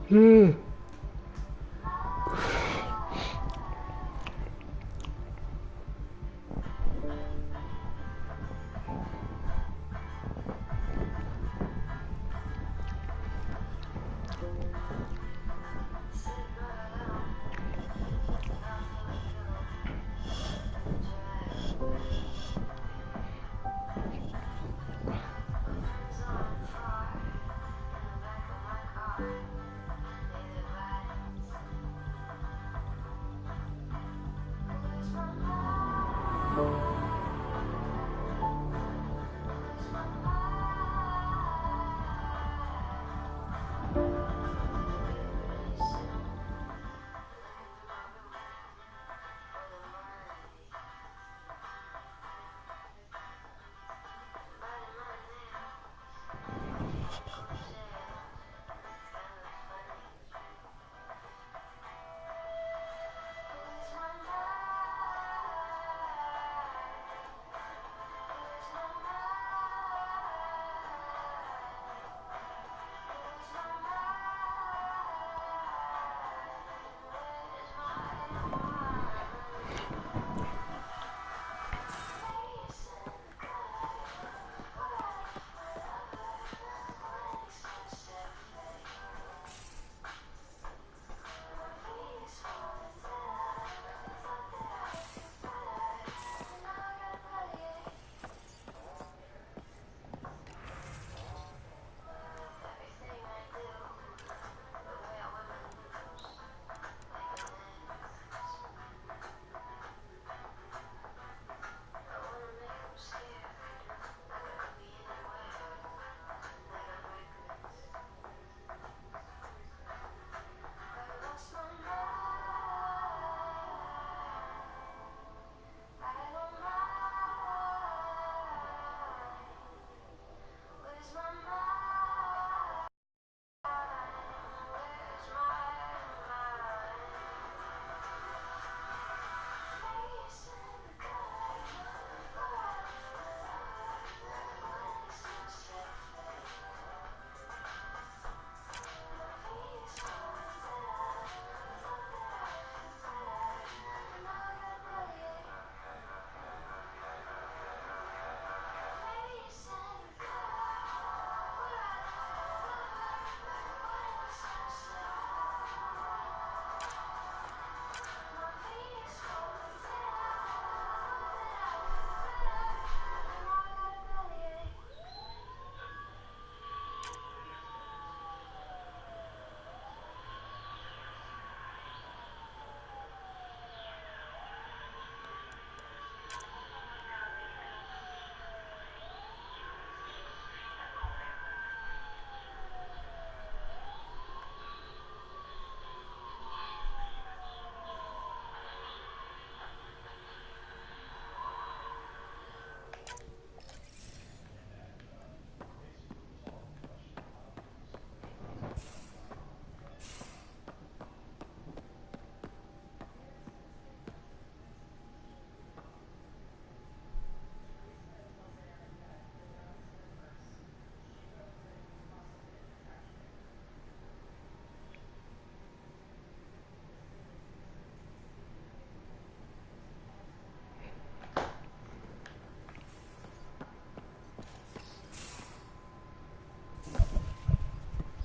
Hmm.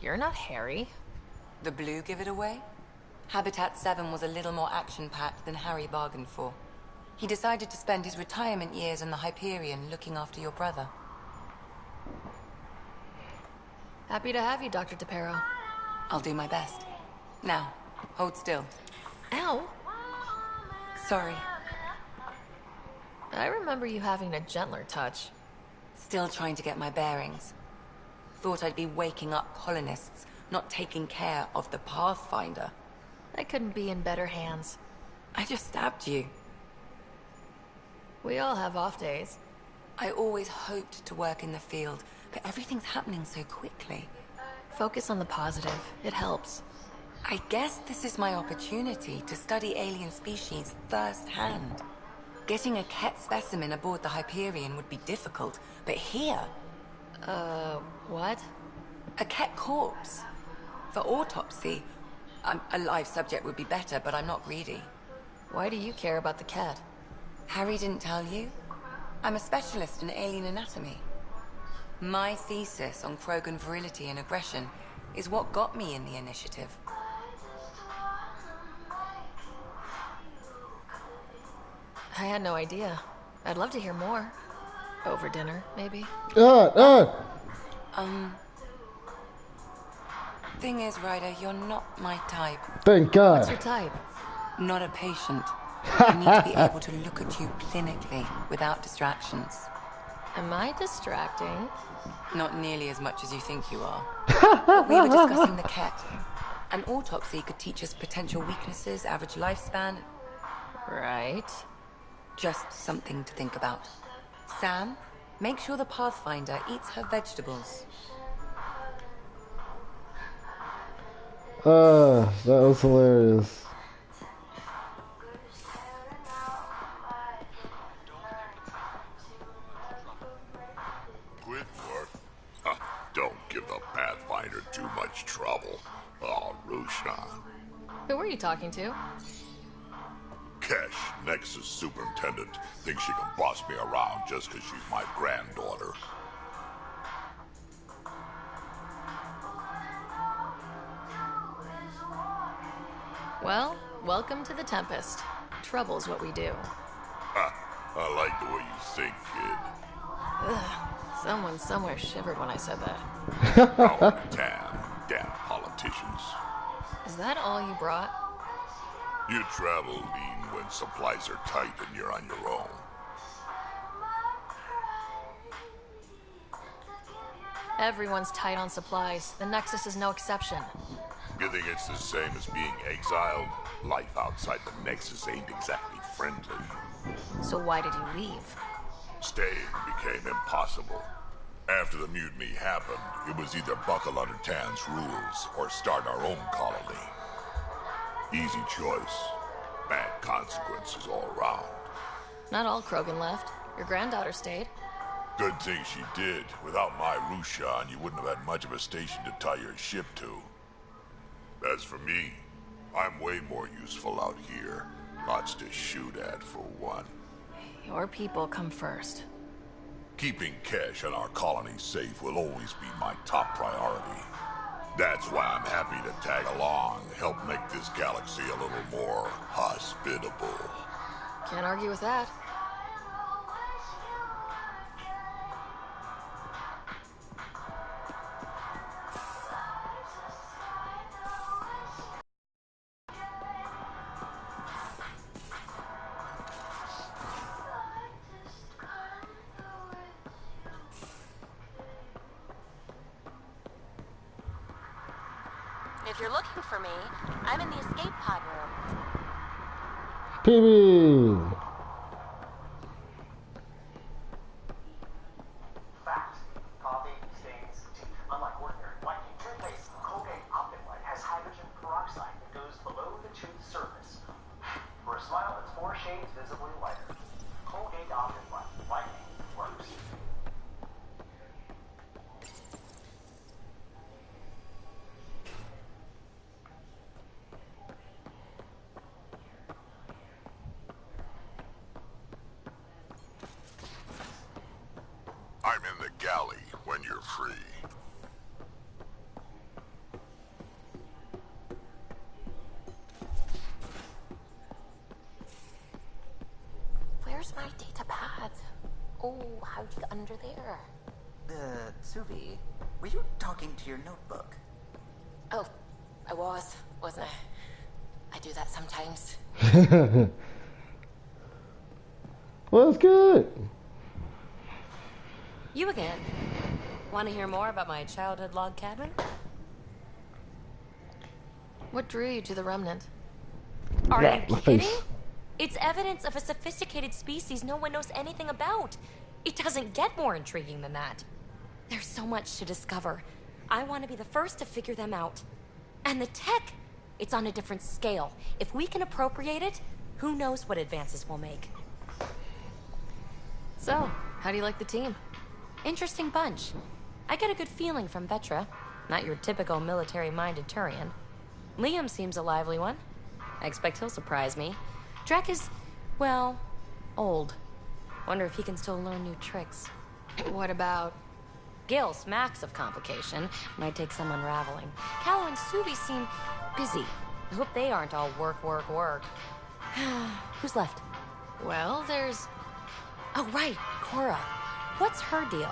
You're not Harry. The blue give it away? Habitat 7 was a little more action-packed than Harry bargained for. He decided to spend his retirement years in the Hyperion looking after your brother. Happy to have you, Dr. DePero. I'll do my best. Now, hold still. Ow! Sorry. I remember you having a gentler touch. Still trying to get my bearings. Thought I'd be waking up colonists, not taking care of the Pathfinder. I couldn't be in better hands. I just stabbed you. We all have off days. I always hoped to work in the field, but everything's happening so quickly. Focus on the positive. It helps. I guess this is my opportunity to study alien species firsthand. Getting a Ket specimen aboard the Hyperion would be difficult, but here... What? A Ket corpse. For autopsy, a live subject would be better, but I'm not greedy. Why do you care about the cat? Harry didn't tell you? I'm a specialist in alien anatomy. My thesis on Krogan virility and aggression is what got me in the initiative. I had no idea. I'd love to hear more. Over dinner, maybe? Thing is, Ryder, you're not my type. Thank God. What's your type? Not a patient. I need to be able to look at you clinically without distractions. Am I distracting? Not nearly as much as you think you are. But we were discussing the cat. An autopsy could teach us potential weaknesses, average lifespan. Right. Just something to think about. Sam, make sure the Pathfinder eats her vegetables. That was hilarious. Don't give the Pathfinder too much trouble. Oh, Rusha. Who were you talking to? Kesh, Nexus Superintendent, thinks she can boss me around just because she's my granddaughter. Well, welcome to the Tempest. Trouble's what we do. I like the way you think, kid. Ugh. Someone somewhere shivered when I said that. Oh, damn politicians. Is that all you brought? You travel lean when supplies are tight and you're on your own. Everyone's tight on supplies. The Nexus is no exception. You think it's the same as being exiled? Life outside the Nexus ain't exactly friendly. So why did you leave? Staying became impossible. After the mutiny happened, it was either buckle under Tan's rules or start our own colony. Easy choice. Bad consequences all around. Not all Krogan left. Your granddaughter stayed. Good thing she did. Without my Rushan, you wouldn't have had much of a station to tie your ship to. As for me, I'm way more useful out here. Lots to shoot at, for one. Your people come first. Keeping Kesh and our colony safe will always be my top priority. That's why I'm happy to tag along, help make this galaxy a little more hospitable. Can't argue with that. If you're looking for me, I'm in the escape pod room. PB. Fact. Coffee stains teeth. Unlike ordinary whitening, toothpaste, Colgate Optic White has hydrogen peroxide that goes below the tooth surface. For a smile that's 4 shades visibly lighter. Colgate Optic White. Whitening works. I'm in the galley when you're free. Where's my data pad? Oh, how'd you get under there? Suvi, were you talking to your notebook? Oh, I wasn't I? I do that sometimes. Well, that's good. You again. Want to hear more about my childhood log cabin? What drew you to the Remnant? Are Yeah, you my kidding? face. It's evidence of a sophisticated species no one knows anything about. It doesn't get more intriguing than that. There's so much to discover. I want to be the first to figure them out. And the tech, it's on a different scale. If we can appropriate it, who knows what advances we'll make. So, how do you like the team? Interesting bunch. I get a good feeling from Vetra. Not your typical military-minded Turian. Liam seems a lively one. I expect he'll surprise me. Drek is, well, old. Wonder if he can still learn new tricks. What about... Gil smacks of complication. Might take some unraveling. Callow and Suvi seem busy. I hope they aren't all work, work, work. Who's left? Well, there's... Oh, right, Cora. What's her deal?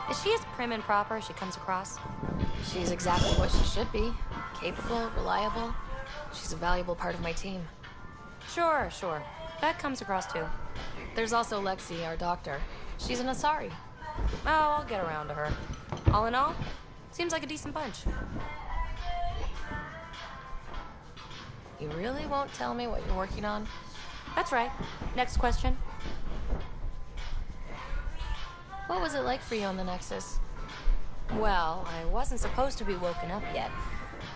Is she as prim and proper as she comes across? She's exactly what she should be. Capable, reliable. She's a valuable part of my team. Sure. That comes across too. There's also Lexi, our doctor. She's an Asari. Oh, I'll get around to her. All in all, seems like a decent bunch. You really won't tell me what you're working on? That's right. Next question. What was it like for you on the Nexus? Well, I wasn't supposed to be woken up yet.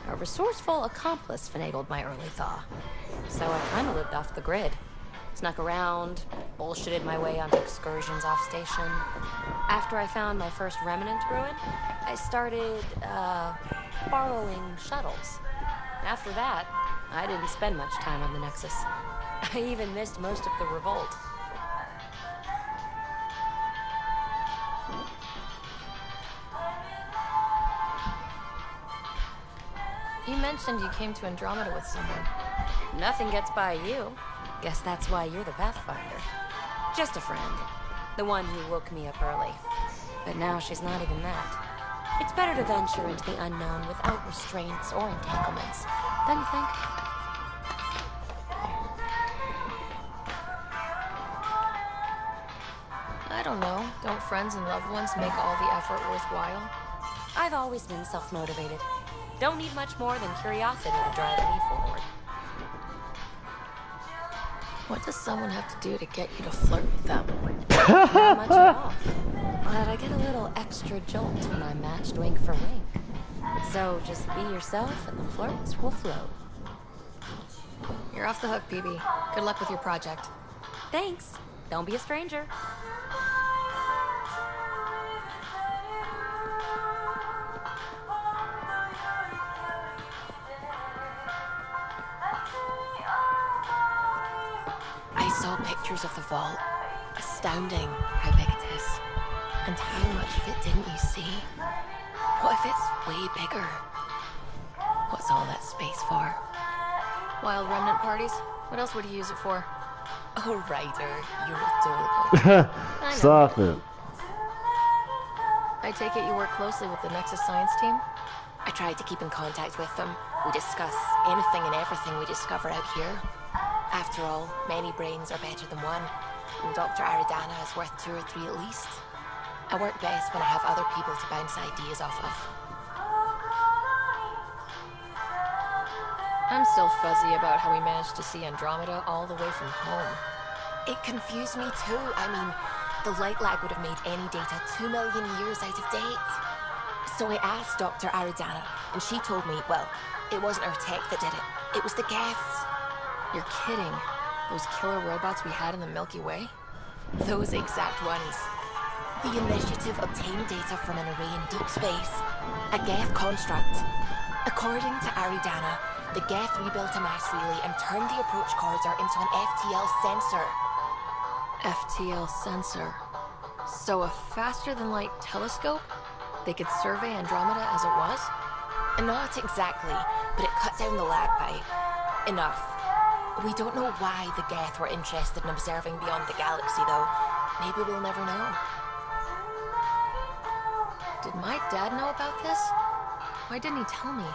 A resourceful accomplice finagled my early thaw. So I kind of lived off the grid. Snuck around, bullshitted my way onto excursions off station. After I found my first remnant ruin, I started, borrowing shuttles. After that, I didn't spend much time on the Nexus. I even missed most of the revolt. You mentioned you came to Andromeda with someone. Nothing gets by you. Guess that's why you're the Pathfinder. Just a friend. The one who woke me up early. But now she's not even that. It's better to venture into the unknown without restraints or entanglements. Don't you think? I don't know. Don't friends and loved ones make all the effort worthwhile? I've always been self-motivated. Don't need much more than curiosity to drive me forward. What does someone have to do to get you to flirt with them? Not much at all. But I get a little extra jolt when I'm matched wink for wink. So just be yourself and the flirts will flow. You're off the hook, PB. Good luck with your project. Thanks. Don't be a stranger. I saw pictures of the vault. Astounding how big it is. And how much of it didn't you see? What if it's way bigger? What's all that space for? Wild remnant parties? What else would you use it for? Oh, Ryder, you're adorable. Stop it. I take it you work closely with the Nexus science team? I tried to keep in contact with them. We discuss anything and everything we discover out here. After all, many brains are better than one, and Dr. Aridana is worth 2 or 3 at least. I work best when I have other people to bounce ideas off of. I'm still fuzzy about how we managed to see Andromeda all the way from home. It confused me too. I mean, the light lag would have made any data 2 million years out of date. So I asked Dr. Aridana, and she told me, well, it wasn't her tech that did it. It was the Geths. You're kidding. Those killer robots we had in the Milky Way? Those exact ones. The initiative obtained data from an array in deep space, a Geth construct. According to Aridana, the Geth rebuilt a mass relay and turned the approach corridor into an FTL sensor. FTL sensor. So a faster-than-light telescope? They could survey Andromeda as it was? Not exactly, but it cut down the lag by enough. We don't know why the Geth were interested in observing beyond the galaxy, though. Maybe we'll never know. Did my dad know about this? Why didn't he tell me?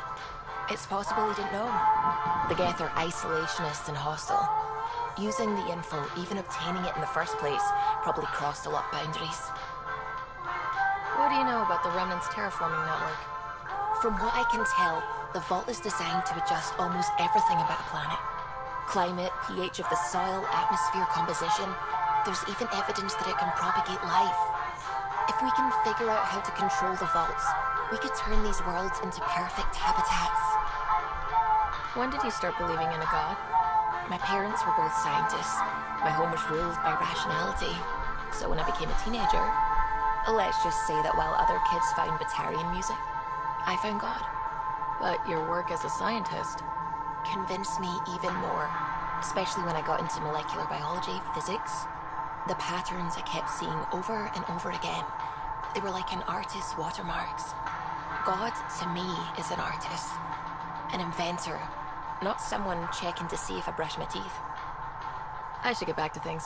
It's possible he didn't know. The Geth are isolationists and hostile. Using the info, even obtaining it in the first place, probably crossed a lot of boundaries. What do you know about the Remnant's terraforming network? From what I can tell, the vault is designed to adjust almost everything about a planet. Climate, pH of the soil, atmosphere composition. There's even evidence that it can propagate life. If we can figure out how to control the vaults, we could turn these worlds into perfect habitats. When did you start believing in a god? My parents were both scientists. My home was ruled by rationality. So when I became a teenager, let's just say that while other kids found Batarian music, I found God. But your work as a scientist Convinced me even more, especially when I got into molecular biology, physics. The patterns I kept seeing over and over again, they were like an artist's watermarks. God, to me, is an artist, an inventor, not someone checking to see if I brush my teeth. I should get back to things.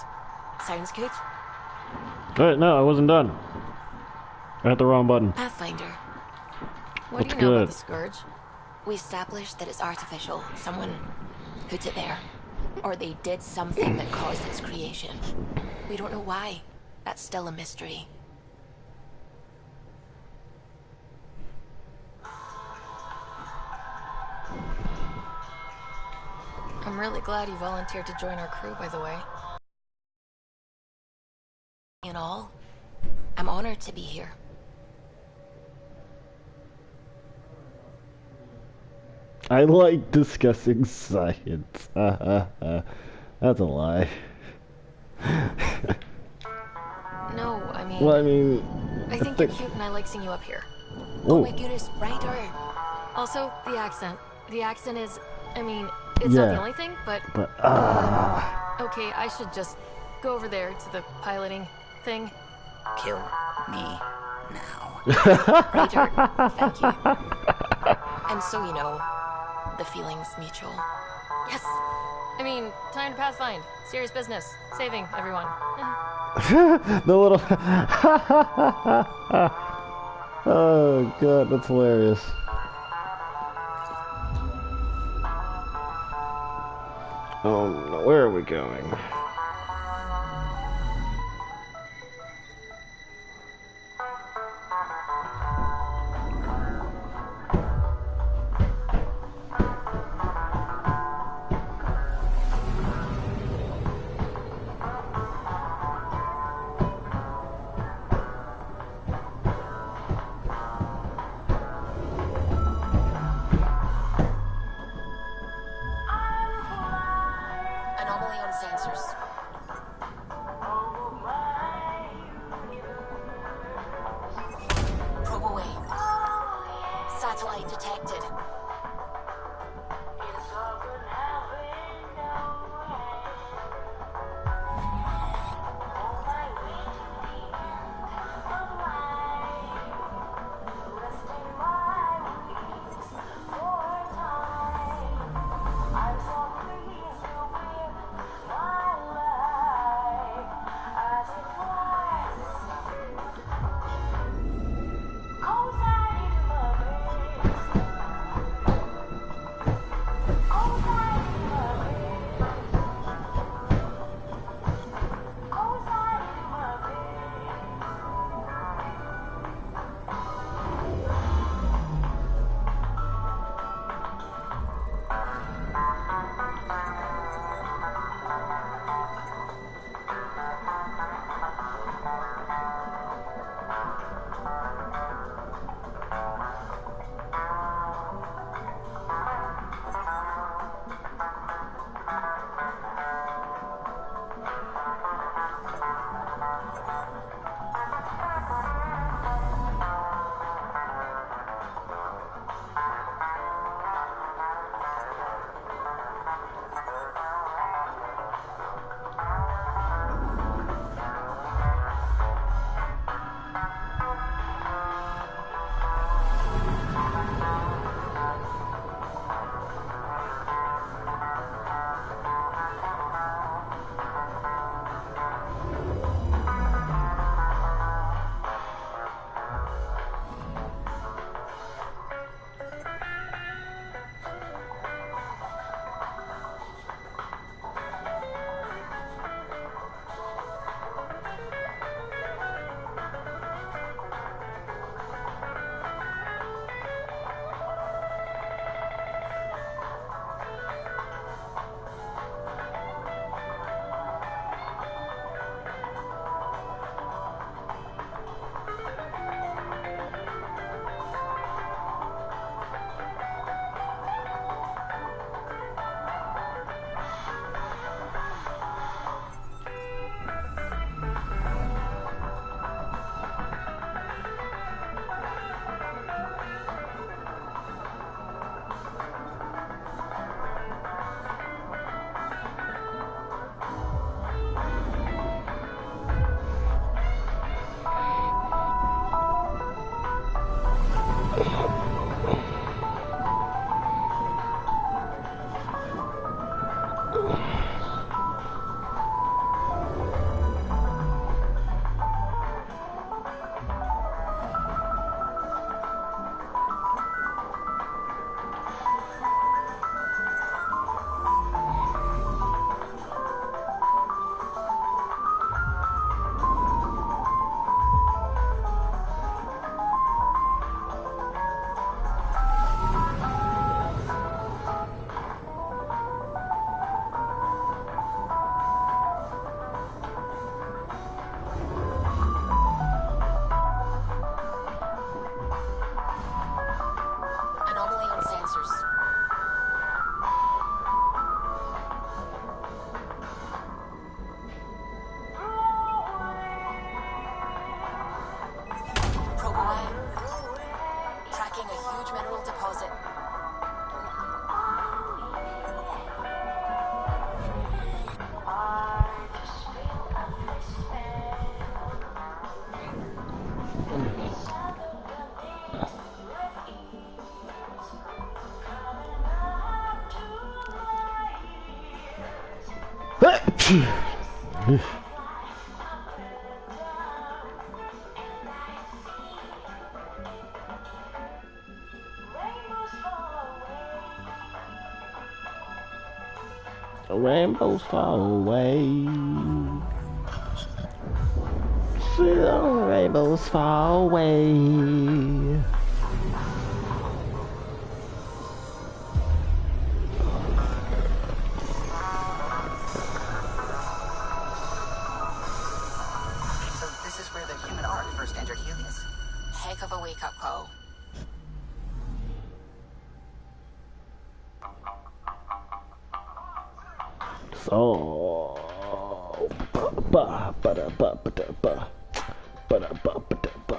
Sounds good? Alright, no, I wasn't done. I hit the wrong button. Pathfinder. What That's do you know good. about the Scourge? We established that it's artificial. Someone put it there. Or they did something that caused its creation. We don't know why. That's still a mystery. I'm really glad you volunteered to join our crew, by the way. In all, I'm honored to be here. I like discussing science. That's a lie. No, I mean... Well, I mean... I think you're cute and I like seeing you up here. Oh Ooh. my goodness, Ryder. Also, the accent. The accent is... I mean, it's not Yeah. the only thing, but... But, Okay, I should just go over there to the piloting thing. Kill me now. Ryder, thank you. And so you know, the feeling's mutual. Yes! I mean, time to pathfind. Serious business. Saving everyone. the little... Oh, God, that's hilarious. Oh, no, where are we going? Anomaly on sensors. Rainbows far away. See the rainbows far away. So this is where the human ark first entered Helios. Heck of a wake-up call. So, ba ba da ba ba da ba ba da ba ba da ba.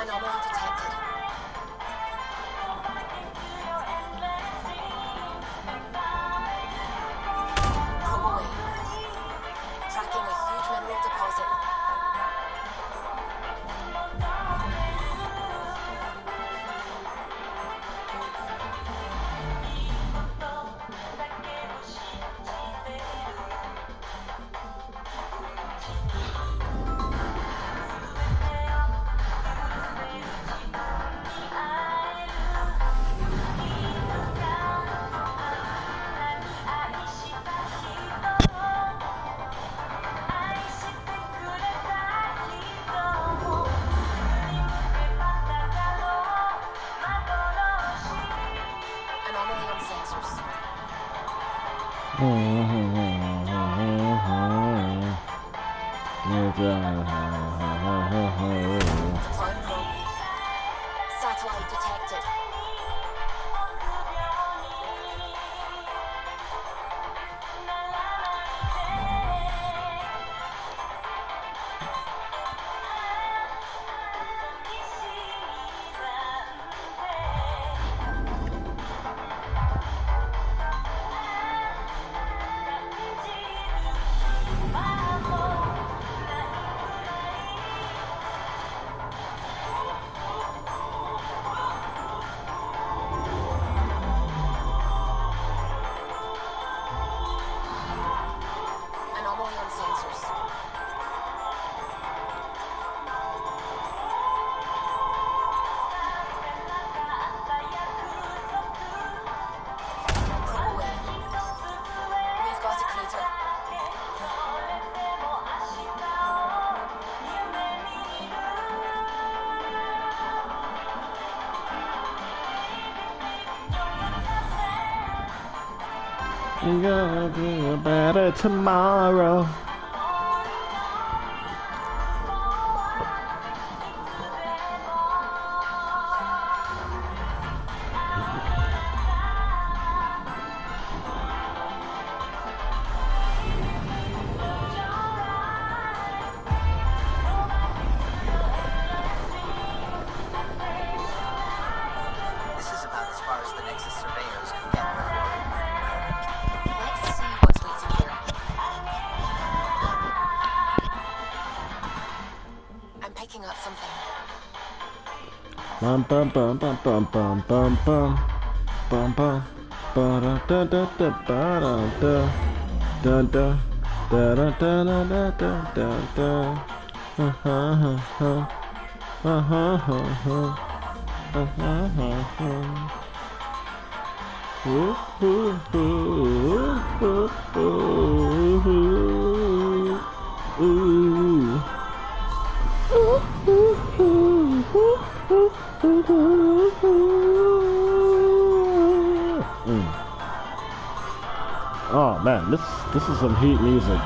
Anomaly detected. Probe away. Tracking a huge mineral deposit. Anomaly on sensors. Deploying probe. Satellite detected. Anomaly on sensors. Probe away. We've got a crater. You're gonna do better tomorrow. This is about as far as the Nexus surveyors could get before. Let's see what's waiting here. I'm picking up something. Bum bum bum bum bum bum bum bum bum bum ba da da da da ba da da da da Da da da da da da da da. Ooh, ooh, ooh, ooh, ooh, ooh. Oh man, this is some heat music.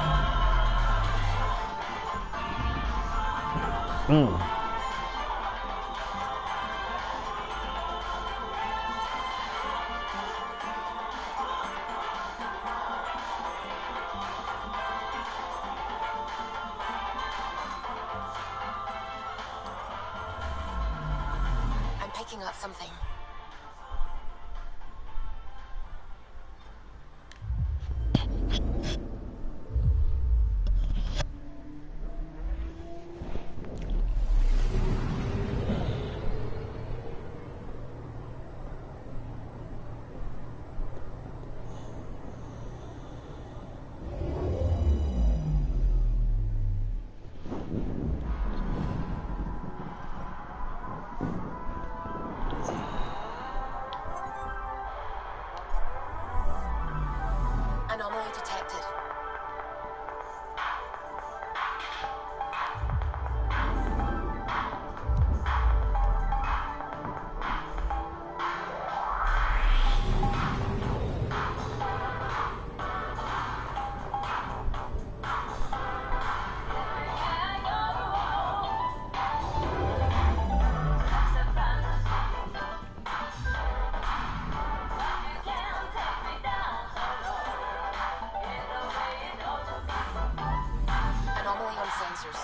I'm picking up something. Anomaly detected. Anomaly on sensors.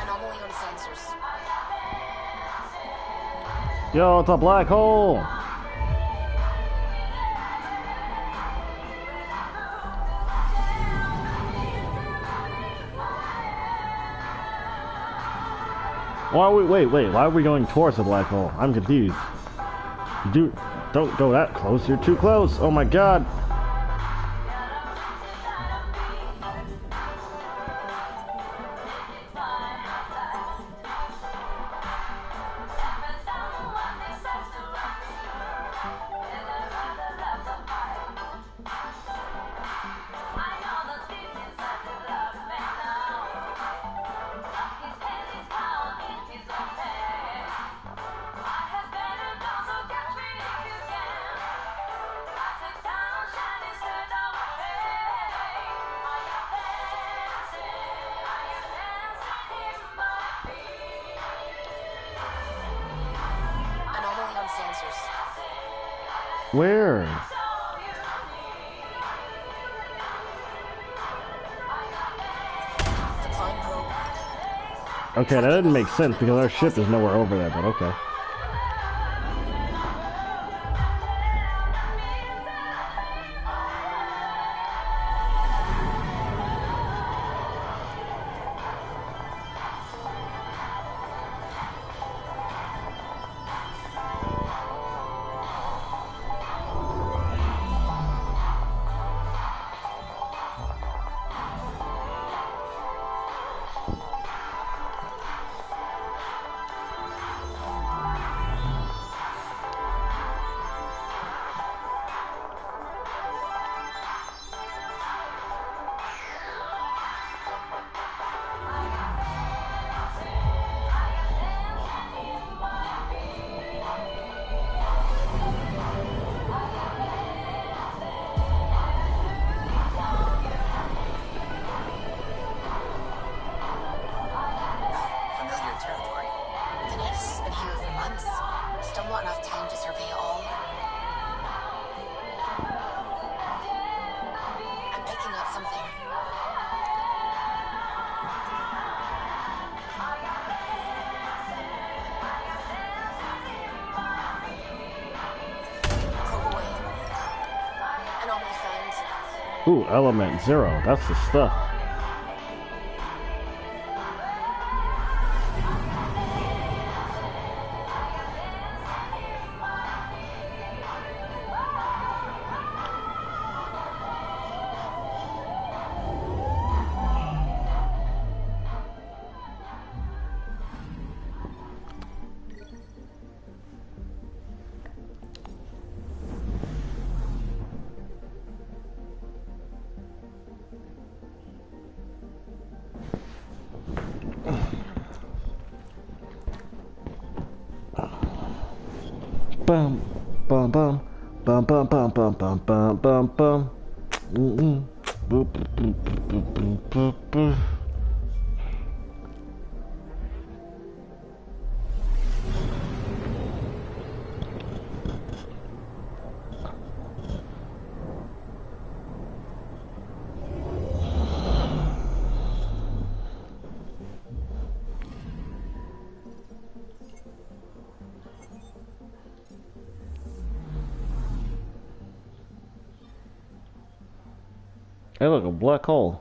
Anomaly on sensors. Yo, it's a black hole. Why are we, wait, why are we going towards the black hole? I'm confused. Dude, don't go that close, you're too close. Oh my god. Anomaly on sensors. Where? Deploying probe. Okay, that didn't make sense because our ship is nowhere over there, but okay. Ooh, element 0. That's the stuff. Bum, bum, bum, bum, bum, bum, bum, bum, bum, bum, bum. Mm-mm. Boop, boop, boop, boop, boop, boop, boop. Hey, look, a black hole.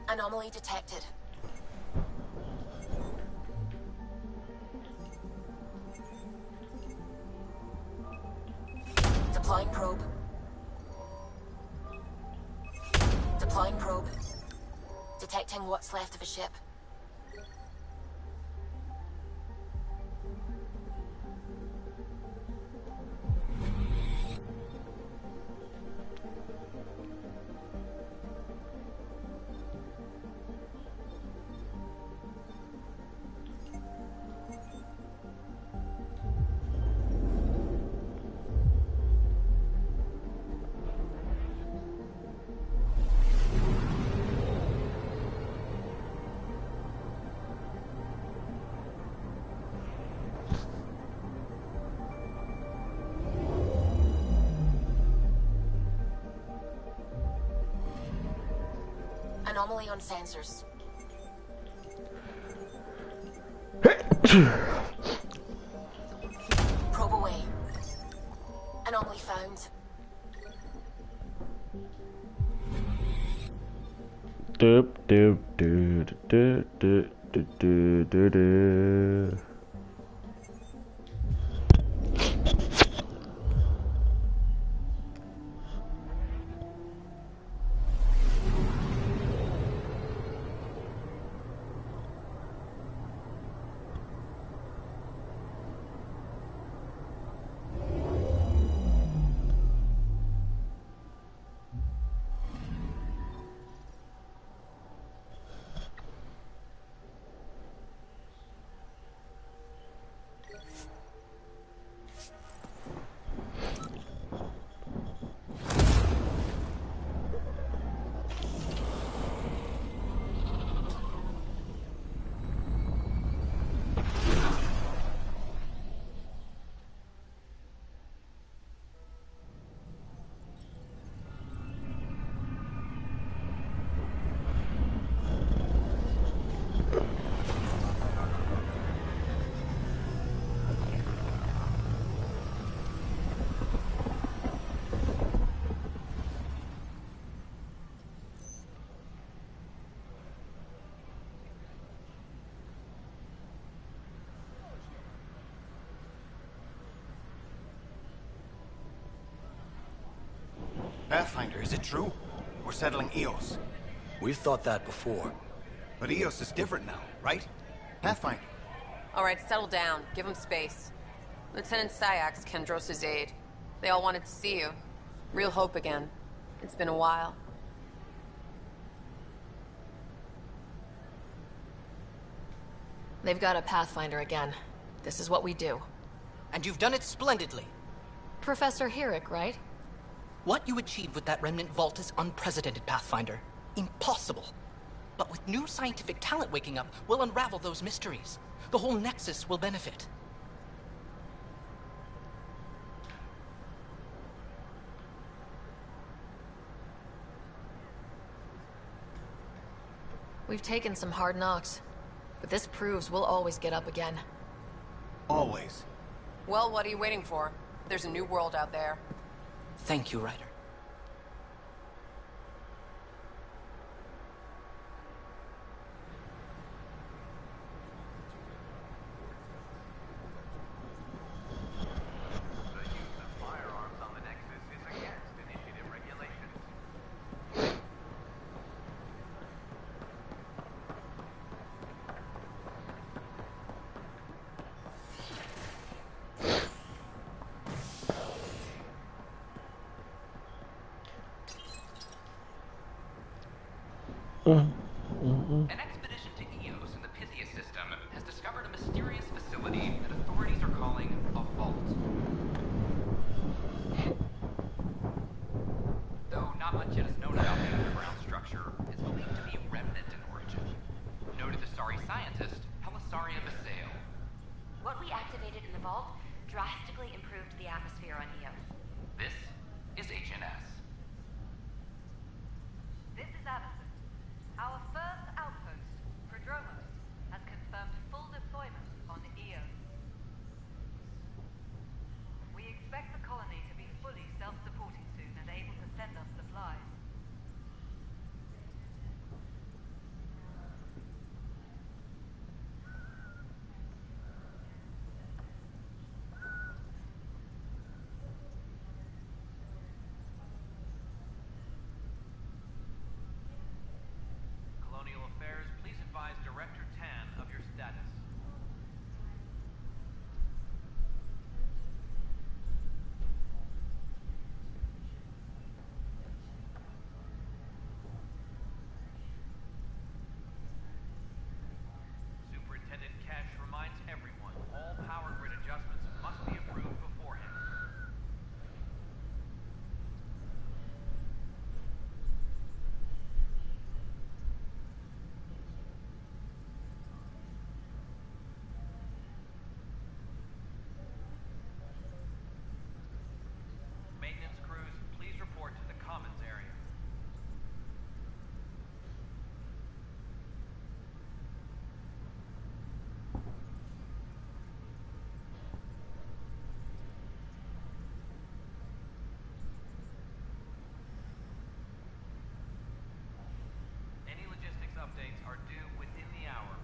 Anomaly detected. Deploying probe. Deploying probe. Detecting what's left of a ship. Anomaly on sensors. Probe away. Anomaly found. Doop, doop, doo, doo, doo, doo, doo, doo, doo. Pathfinder, is it true? We're settling Eos. We've thought that before. But Eos is different now, right? Pathfinder. All right, settle down. Give him space. Lieutenant Sayak's Kendros' aide. They all wanted to see you. Real hope again. It's been a while. They've got a Pathfinder again. This is what we do. And you've done it splendidly. Professor Herrick, right? What you achieved with that remnant vault is unprecedented, Pathfinder. Impossible. But with new scientific talent waking up, we'll unravel those mysteries. The whole Nexus will benefit. We've taken some hard knocks, but this proves we'll always get up again. Always. Well, what are you waiting for? There's a new world out there. Thank you, Ryder. The use of firearms on the Nexus is against initiative regulations. An expedition to Eos in the Pythia system has discovered a mysterious facility that authorities are calling a vault. Though not much yet is known about the underground structure, it's believed to be remnant in origin. Noted Asari scientist, Pelisaria Basale. What we activated in the vault drastically improved the atmosphere on Eos. This is HNS. This is Addison. Our first outpost, Prodromos, has confirmed full deployment on Eos. We expect the colony to be fully self-supporting soon and able to send us supplies. Colonial Affairs, please advise Director Tan of your status. Superintendent Cash reminds everyone, all power grid adjustments must be approved beforehand. Maintenance crews, please report to the Commons area. Any logistics updates are due within the hour.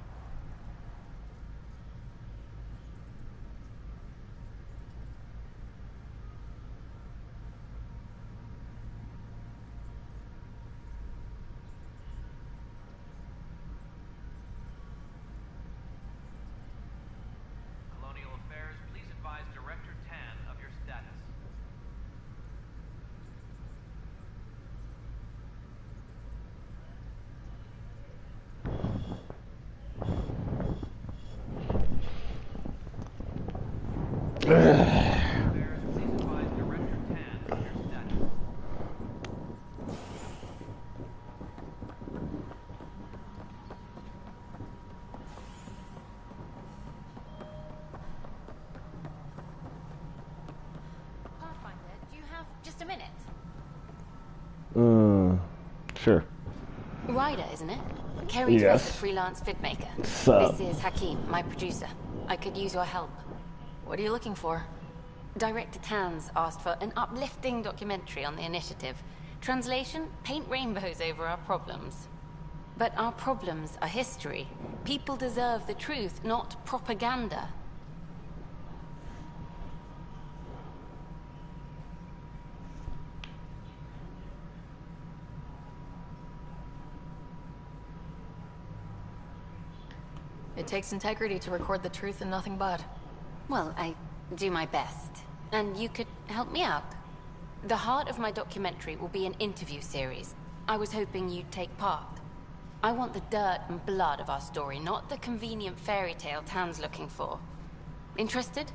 Colonial Affairs, please advise Director Tan of your status. Affairs, please advise Director Tan of your status. Pathfinder, do you have just a minute? Sure. Ryder, isn't it? Kerry Yes. Dress, the freelance fit maker. So. This is Hakim, my producer. I could use your help. What are you looking for? Director Tan's asked for an uplifting documentary on the initiative. Translation, paint rainbows over our problems. But our problems are history. People deserve the truth, not propaganda. It takes integrity to record the truth and nothing but. Well, I do my best. And you could help me out. The heart of my documentary will be an interview series. I was hoping you'd take part. I want the dirt and blood of our story, not the convenient fairy tale Tan's looking for. Interested?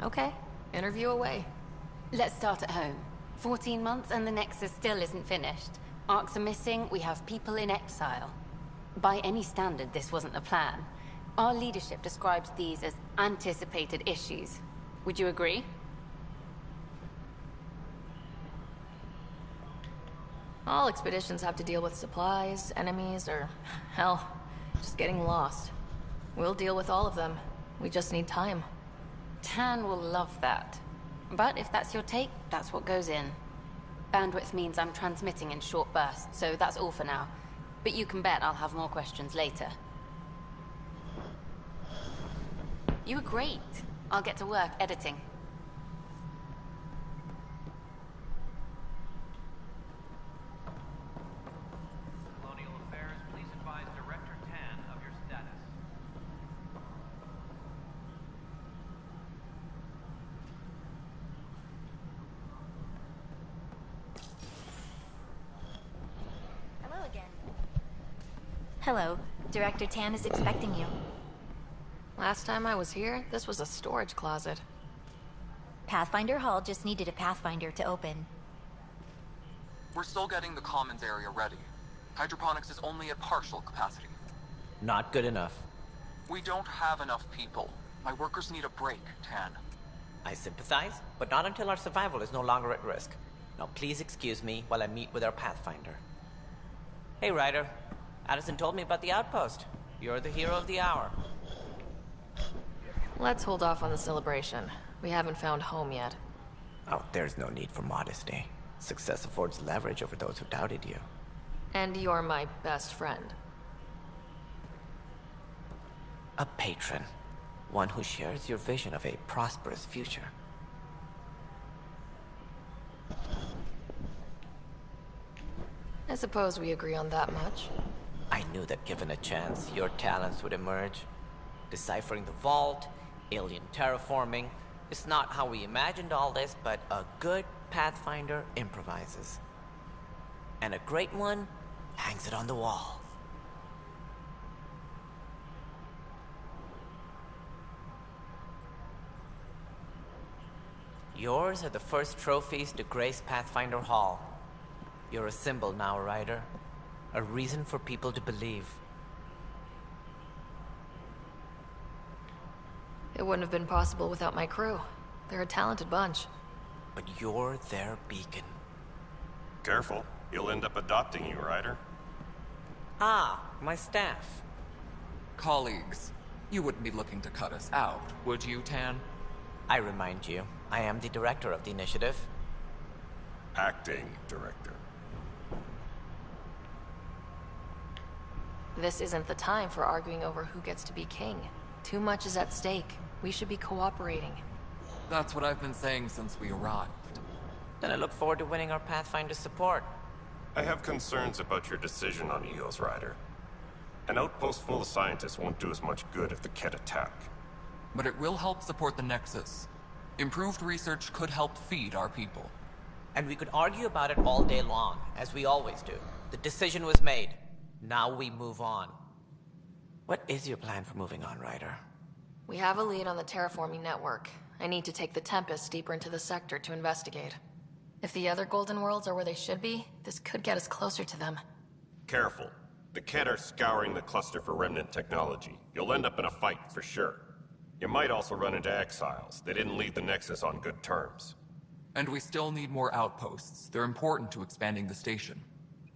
Okay, interview away. Let's start at home. 14 months and the Nexus still isn't finished. Arcs are missing, we have people in exile. By any standard, this wasn't the plan. Our leadership describes these as anticipated issues. Would you agree? All expeditions have to deal with supplies, enemies, or, hell, just getting lost. We'll deal with all of them. We just need time. Tan will love that. But if that's your take, that's what goes in. Bandwidth means I'm transmitting in short bursts, so that's all for now. But you can bet I'll have more questions later. You were great. I'll get to work editing. Colonial Affairs, please advise Director Tan of your status. Hello again. Hello. Director Tan is expecting you. Last time I was here, this was a storage closet. Pathfinder Hall just needed a Pathfinder to open. We're still getting the commons area ready. Hydroponics is only at partial capacity. Not good enough. We don't have enough people. My workers need a break, Tan. I sympathize, but not until our survival is no longer at risk. Now please excuse me while I meet with our Pathfinder. Hey, Ryder. Addison told me about the outpost. You're the hero of the hour. Let's hold off on the celebration. We haven't found home yet. Oh, there's no need for modesty. Success affords leverage over those who doubted you. And you're my best friend. A patron. One who shares your vision of a prosperous future. I suppose we agree on that much. I knew that given a chance, your talents would emerge. Deciphering the vault, alien terraforming. It's not how we imagined all this, but a good Pathfinder improvises. And a great one hangs it on the wall. Yours are the first trophies to grace Pathfinder Hall. You're a symbol now, Ryder. A reason for people to believe. It wouldn't have been possible without my crew. They're a talented bunch. But you're their beacon. Careful. He'll end up adopting you, Ryder. Ah, my staff. Colleagues, you wouldn't be looking to cut us out, would you, Tan? I remind you, I am the director of the initiative. Acting director. This isn't the time for arguing over who gets to be king. Too much is at stake. We should be cooperating. That's what I've been saying since we arrived. Then I look forward to winning our Pathfinder's support. I have concerns about your decision on Eos, Ryder. An outpost full of scientists won't do as much good if the Kett attack. But it will help support the Nexus. Improved research could help feed our people. And we could argue about it all day long, as we always do. The decision was made. Now we move on. What is your plan for moving on, Ryder? We have a lead on the terraforming network. I need to take the Tempest deeper into the sector to investigate. If the other Golden Worlds are where they should be, this could get us closer to them. Careful. The Kett are scouring the cluster for remnant technology. You'll end up in a fight, for sure. You might also run into exiles. They didn't leave the Nexus on good terms. And we still need more outposts. They're important to expanding the station.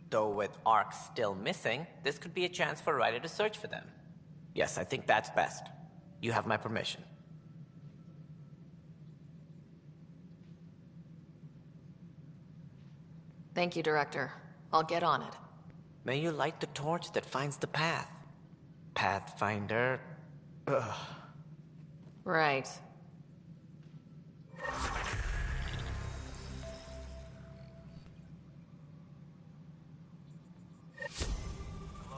Though with Ark still missing, this could be a chance for Ryder to search for them. Yes, I think that's best. You have my permission. Thank you, Director. I'll get on it. May you light the torch that finds the path. Pathfinder. Ugh. Right.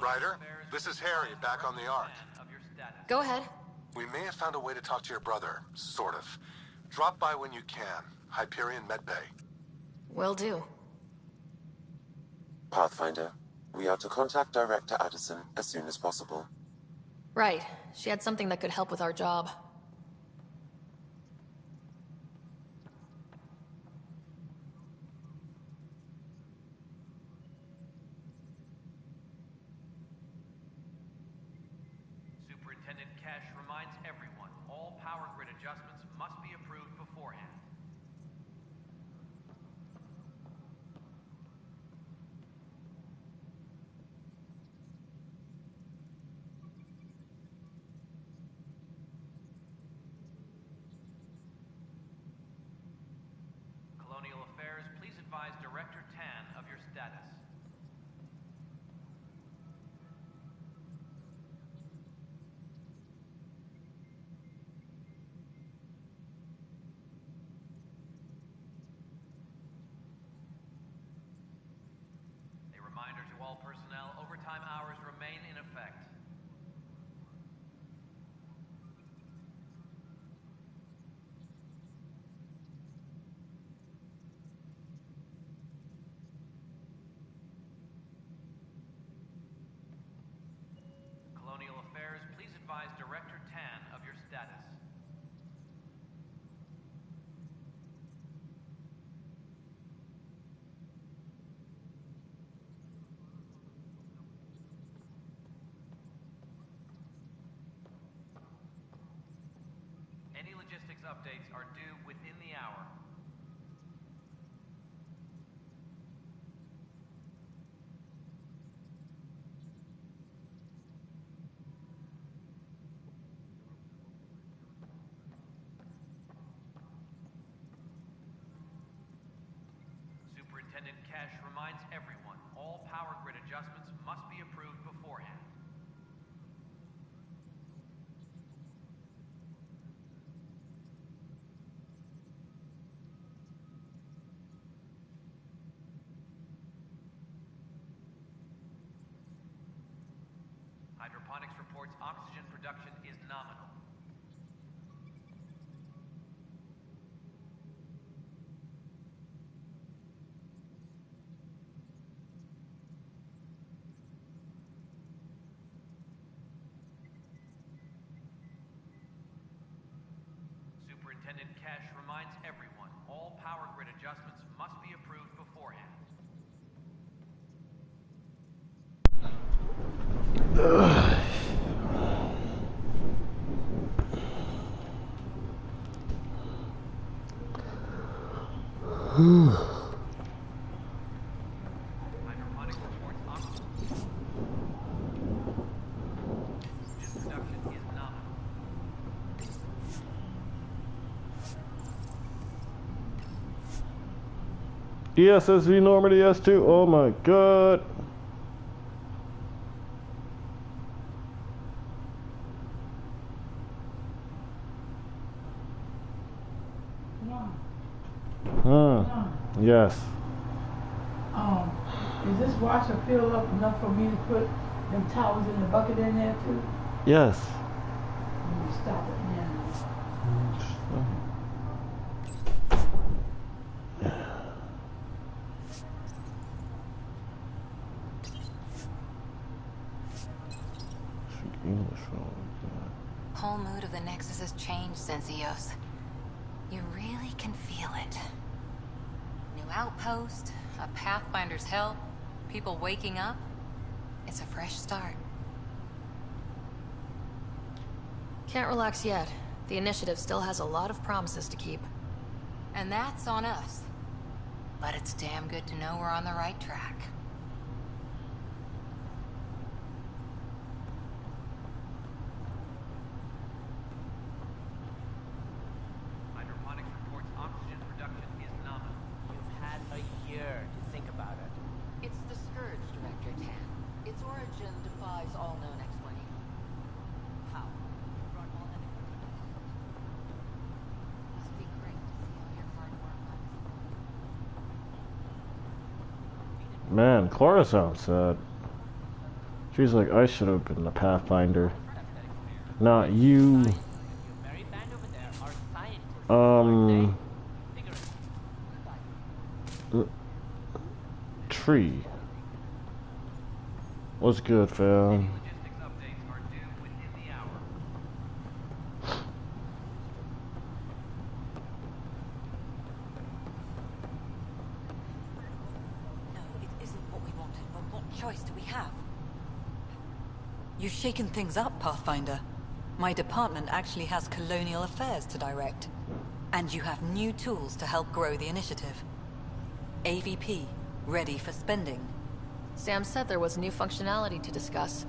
Ryder, this is Harry, back on the Ark. Go ahead. We may have found a way to talk to your brother, sort of. Drop by when you can. Hyperion Medbay. Will do. Pathfinder, we are to contact Director Addison as soon as possible. Right. She had something that could help with our job. Superintendent Cash reminds everyone, all power grid adjustments must be approved beforehand. Colonial Affairs, please advise Director Tan of your status. A reminder to all personnel, overtime hours remain in effect. Colonial Affairs, please advise Director Tan of your status. Any logistics updates are due within the hour. Superintendent Cash reminds everyone, all power grid adjustments must be approved beforehand. Hydroponics reports oxygen production is nominal. Superintendent Cash reminds everyone, all power grid adjustments must be approved beforehand. Hydroponics reports oxygen production is nominal. ESSV Normandy S2. Oh my god. Yes. Is this washer filled up enough for me to put them towels in the bucket in there too? Yes. Let me stop it now. Whole mood of the Nexus has changed since EOS. You really can feel it. New outpost, a Pathfinder's help, people waking up. It's a fresh start. Can't relax yet. The initiative still has a lot of promises to keep. And that's on us. But it's damn good to know we're on the right track. Hydroponics reports oxygen production is nominal. You've had a year to think about it. It's the Scourge, Director Tan. Its origin defies all known explanation. How? Brought all that equipment. Must be great to see all your hard work on. Man, Clara sounds sad. She's like, I should have been the Pathfinder, not you. Tree. What's good, fam? Choice do we have? You've shaken things up, Pathfinder. My department actually has colonial affairs to direct. And you have new tools to help grow the initiative. AVP, ready for spending. Sam said there was new functionality to discuss.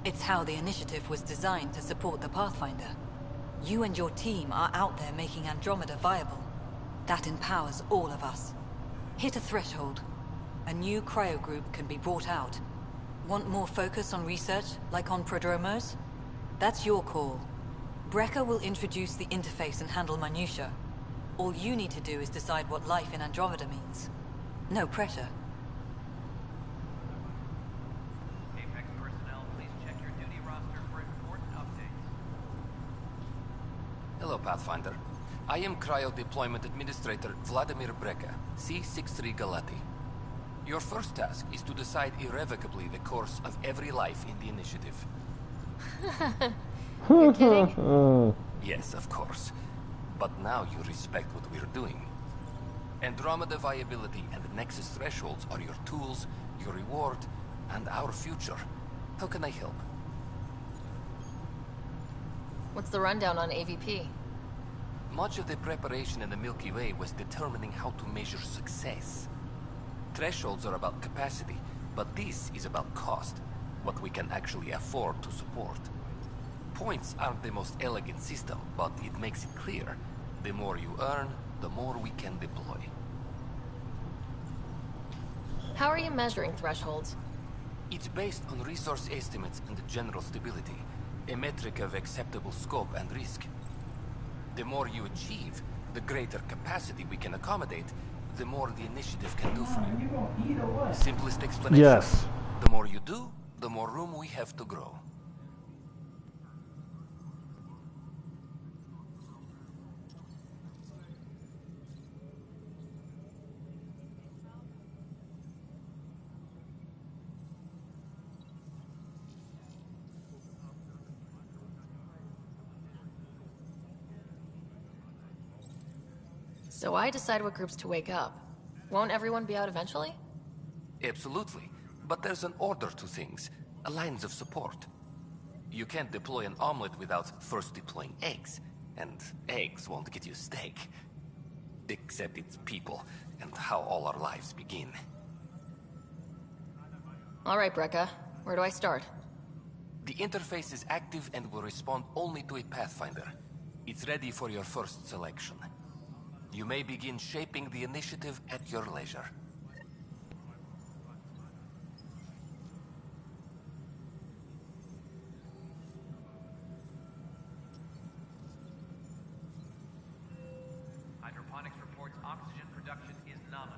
It's how the initiative was designed to support the Pathfinder. You and your team are out there making Andromeda viable. That empowers all of us. Hit a threshold. A new cryo group can be brought out. Want more focus on research, like on Prodromos? That's your call. Brecker will introduce the interface and handle minutiae. All you need to do is decide what life in Andromeda means. No pressure. Apex personnel, please check your duty roster for important updates. Hello, Pathfinder. I am Cryo Deployment Administrator Vladimir Brecker, C-63 Galati. Your first task is to decide irrevocably the course of every life in the initiative. You're kidding? Yes, of course. But now you respect what we're doing. Andromeda viability and the Nexus thresholds are your tools, your reward, and our future. How can I help? What's the rundown on AVP? Much of the preparation in the Milky Way was determining how to measure success. Thresholds are about capacity, but this is about cost, what we can actually afford to support. Points aren't the most elegant system, but it makes it clear. The more you earn, the more we can deploy. How are you measuring thresholds? It's based on resource estimates and general stability, a metric of acceptable scope and risk. The more you achieve, the greater capacity we can accommodate, the more the initiative can do for you. Simplest explanation. Yes. The more you do, the more room we have to grow. So I decide what groups to wake up. Won't everyone be out eventually? Absolutely. But there's an order to things, a lines of support. You can't deploy an omelet without first deploying eggs. And eggs won't get you steak. Except it's people, and how all our lives begin. Alright, Brecca. Where do I start? The interface is active and will respond only to a Pathfinder. It's ready for your first selection. You may begin shaping the initiative at your leisure. Hydroponics reports oxygen production is nominal.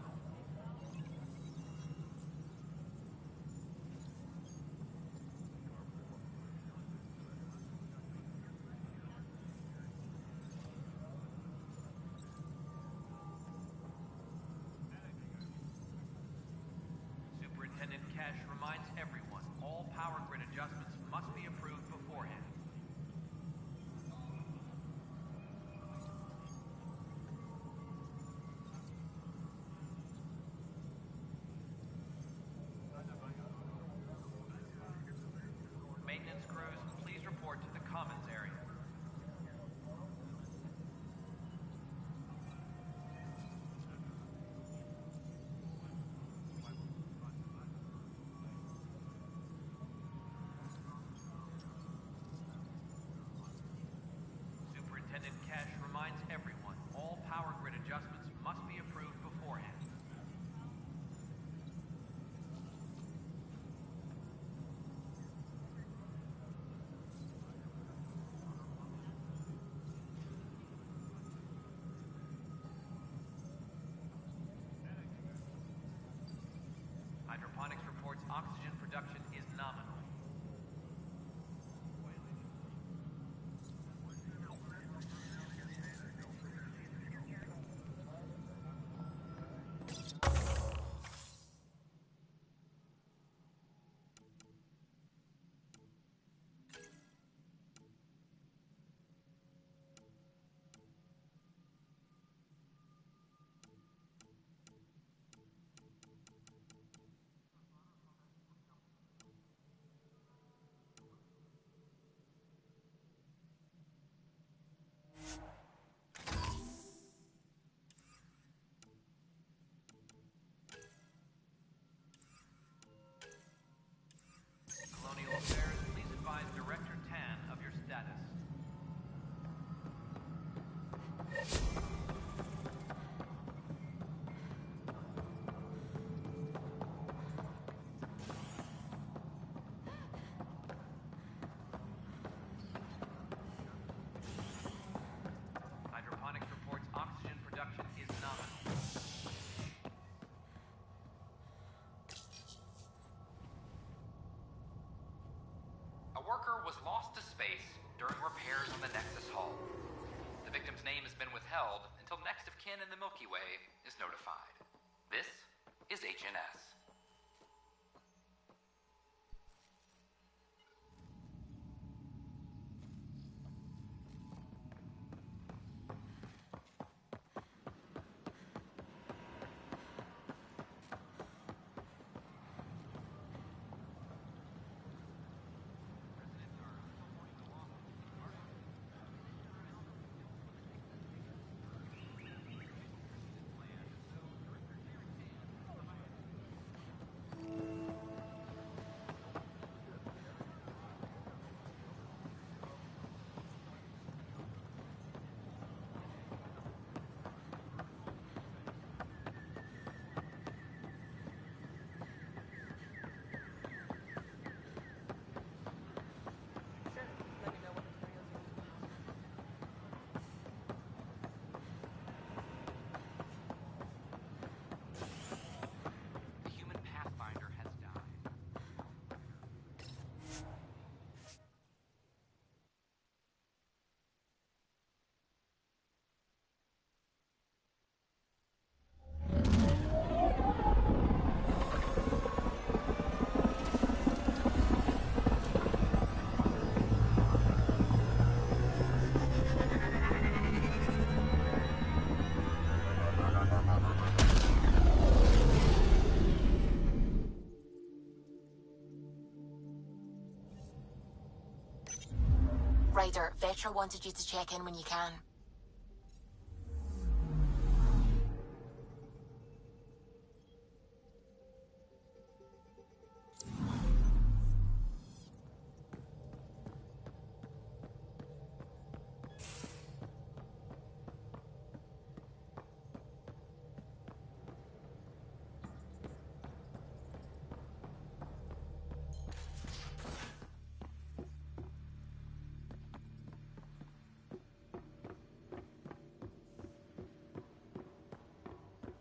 Superintendent Cash reminds everyone, all power grid adjustments must be approved beforehand. Maintenance crews, please report to the commons area. Superintendent Cash reminds everyone, all power grid adjustments must be approved beforehand. Hydroponics reports oxygen production is nominal. was lost to space during repairs on the Nexus hull. The victim's name has been withheld until next of kin in the Milky Way is notified. This is HNS. Ryder, Vetra wanted you to check in when you can.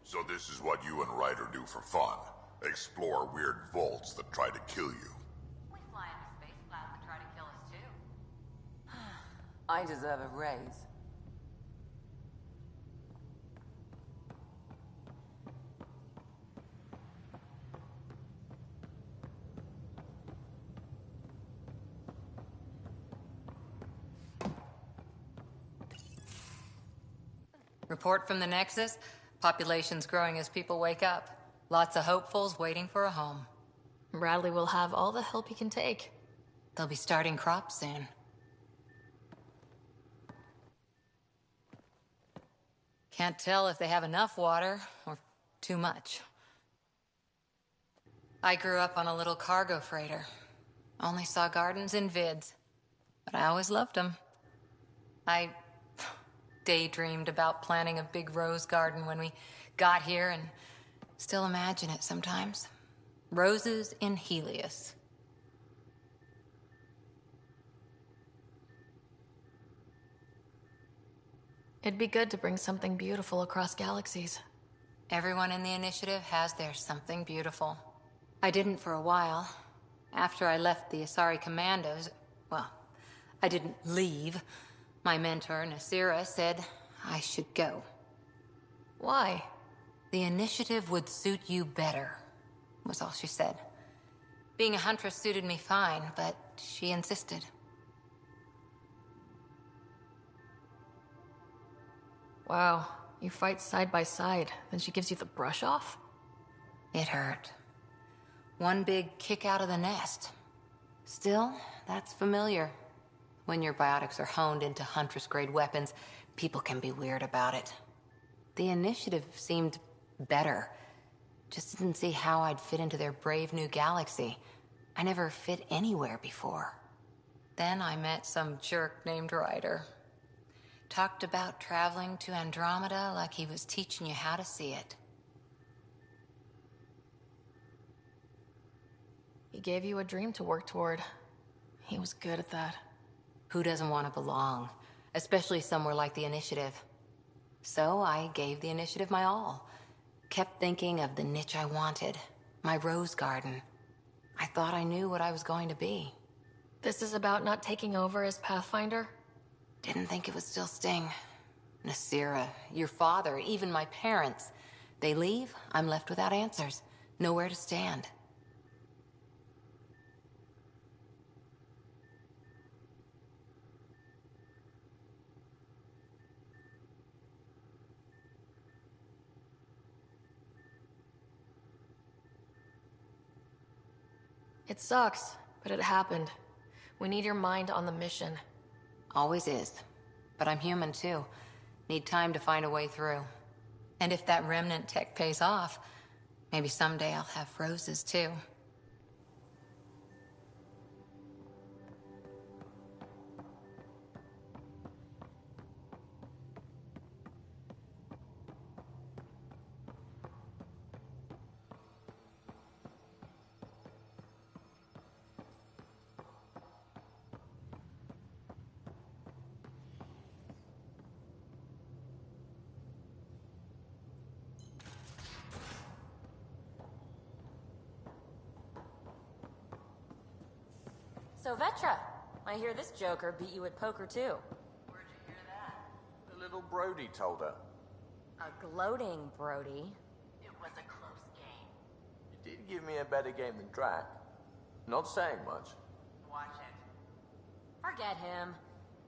So this is what you and Ryder do for fun? Explore weird vaults that try to kill you? We fly into space clouds that try to kill us too. I deserve a raise. Report from the Nexus. Population's growing as people wake up. Lots of hopefuls waiting for a home. Bradley will have all the help he can take. They'll be starting crops soon. Can't tell if they have enough water or too much. I grew up on a little cargo freighter. Only saw gardens in vids, but I always loved them. I daydreamed about planting a big rose garden when we got here and still imagine it sometimes. Roses in Helios. It'd be good to bring something beautiful across galaxies. Everyone in the initiative has their something beautiful. I didn't for a while. After I left the Asari Commandos, well, I didn't leave. My mentor, Nasira, said I should go. Why? The initiative would suit you better, was all she said. Being a huntress suited me fine, but she insisted. Wow, you fight side by side, then she gives you the brush off? It hurt. One big kick out of the nest. Still, that's familiar. When your biotics are honed into Huntress-grade weapons, people can be weird about it. The initiative seemed better. Just didn't see how I'd fit into their brave new galaxy. I never fit anywhere before. Then I met some jerk named Ryder. Talked about traveling to Andromeda like he was teaching you how to see it. He gave you a dream to work toward. He was good at that. Who doesn't want to belong? Especially somewhere like the Initiative. So I gave the Initiative my all. Kept thinking of the niche I wanted. My rose garden. I thought I knew what I was going to be. This is about not taking over as Pathfinder? Didn't think it would still sting. Nasira, your father, even my parents. They leave, I'm left without answers. Nowhere to stand. It sucks, but it happened. We need your mind on the mission. Always is. But I'm human too. Need time to find a way through. And if that remnant tech pays off, maybe someday I'll have roses too. So Vetra, I hear this joker beat you at poker too. The little Brody told her. A gloating Brody. It was a close game. You did give me a better game than Drac. Not saying much. Watch it. Forget him.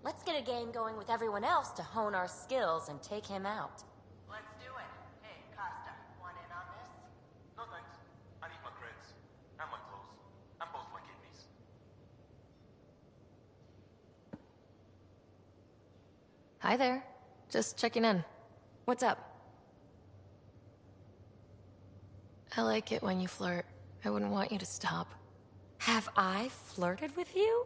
Let's get a game going with everyone else to hone our skills and take him out. Let's do it. Hey, Costa, want in on this? No thanks. I need my creds. And my clothes. And both my kidneys. Hi there. Just checking in. What's up? I like it when you flirt. I wouldn't want you to stop. Have I flirted with you?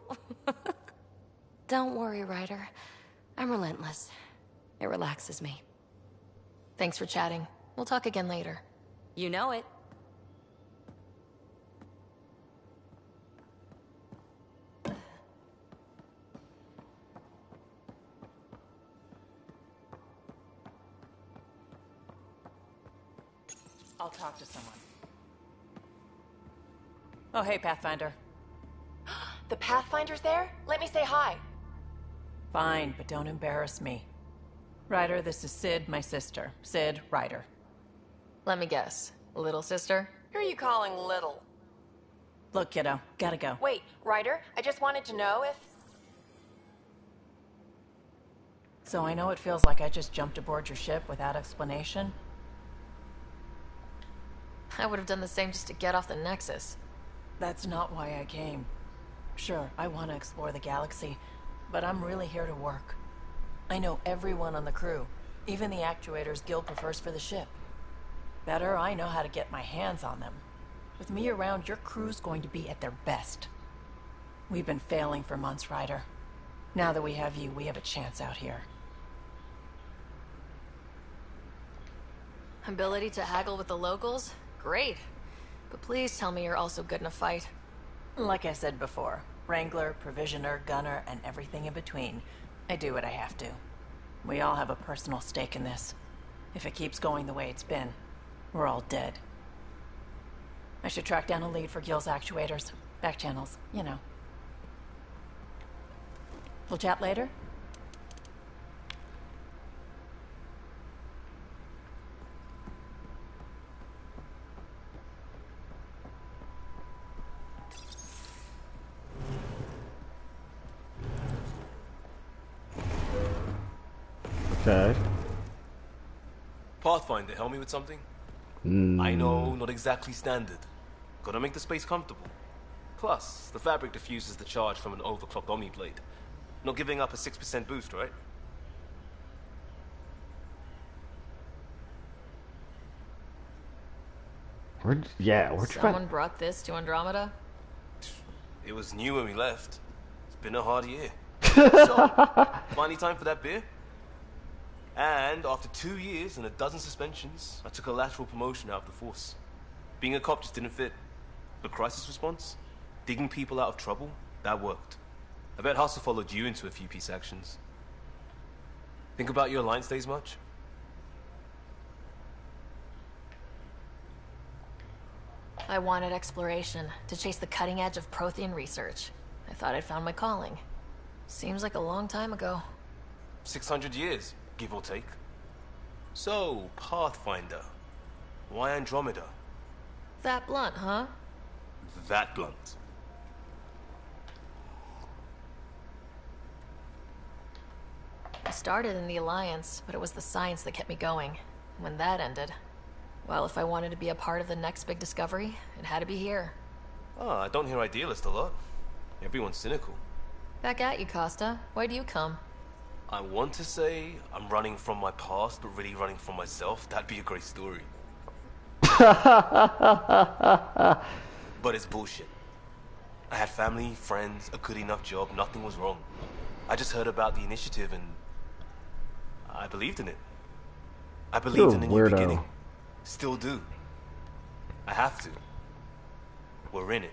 Don't worry, Ryder. I'm relentless. It relaxes me. Thanks for chatting. We'll talk again later. You know it. I'll talk to someone. Oh, hey, Pathfinder. The Pathfinder's there? Let me say hi. Fine, but don't embarrass me. Ryder, this is Sid, my sister. Sid, Ryder. Let me guess. Little sister? Who are you calling little? Look, kiddo, gotta go. Wait, Ryder, I just wanted to know if... So I know it feels like I just jumped aboard your ship without explanation. I would have done the same just to get off the Nexus. That's not why I came. Sure, I want to explore the galaxy, but I'm really here to work. I know everyone on the crew, even the actuators Gil prefers for the ship. Better, I know how to get my hands on them. With me around, your crew's going to be at their best. We've been failing for months, Ryder. Now that we have you, we have a chance out here. Ability to haggle with the locals? Great. But please tell me you're also good in a fight. Like I said before, Wrangler, Provisioner, Gunner, and everything in between. I do what I have to. We all have a personal stake in this. If it keeps going the way it's been, we're all dead. I should track down a lead for Gil's actuators. Back channels, you know. We'll chat later? Okay. Pathfinder, help me with something? I know, not exactly standard. Gotta make the space comfortable. Plus, the fabric diffuses the charge from an overclocked Omni blade. Not giving up a 6% boost, right? Where'd you Someone brought this to Andromeda? It was new when we left. It's been a hard year. So, finally time for that beer? And after 2 years and a dozen suspensions, I took a lateral promotion out of the force. Being a cop just didn't fit. But crisis response? Digging people out of trouble? That worked. I bet Hustle followed you into a few peace actions. Think about your Alliance days much? I wanted exploration, to chase the cutting edge of Prothean research. I thought I'd found my calling. Seems like a long time ago. 600 years, give or take. So, Pathfinder. Why Andromeda? That blunt, huh? That blunt. I started in the Alliance, but it was the science that kept me going. When that ended, well, if I wanted to be a part of the next big discovery, it had to be here. Ah, I don't hear idealist a lot. Everyone's cynical. Back at you, Costa. Why do you come? I want to say I'm running from my past, but really running from myself. That'd be a great story. But it's bullshit. I had family, friends, a good enough job, nothing was wrong. I just heard about the initiative and I believed in it. I believed in a new beginning. Still do. I have to. We're in it.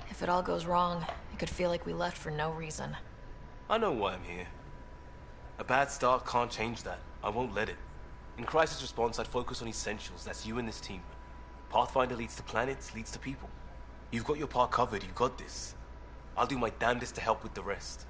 If it all goes wrong, it could feel like we left for no reason. I know why I'm here. A bad start can't change that. I won't let it. In crisis response, I'd focus on essentials. That's you and this team. Pathfinder leads to planets, leads to people. You've got your part covered. You got this. I'll do my damnedest to help with the rest.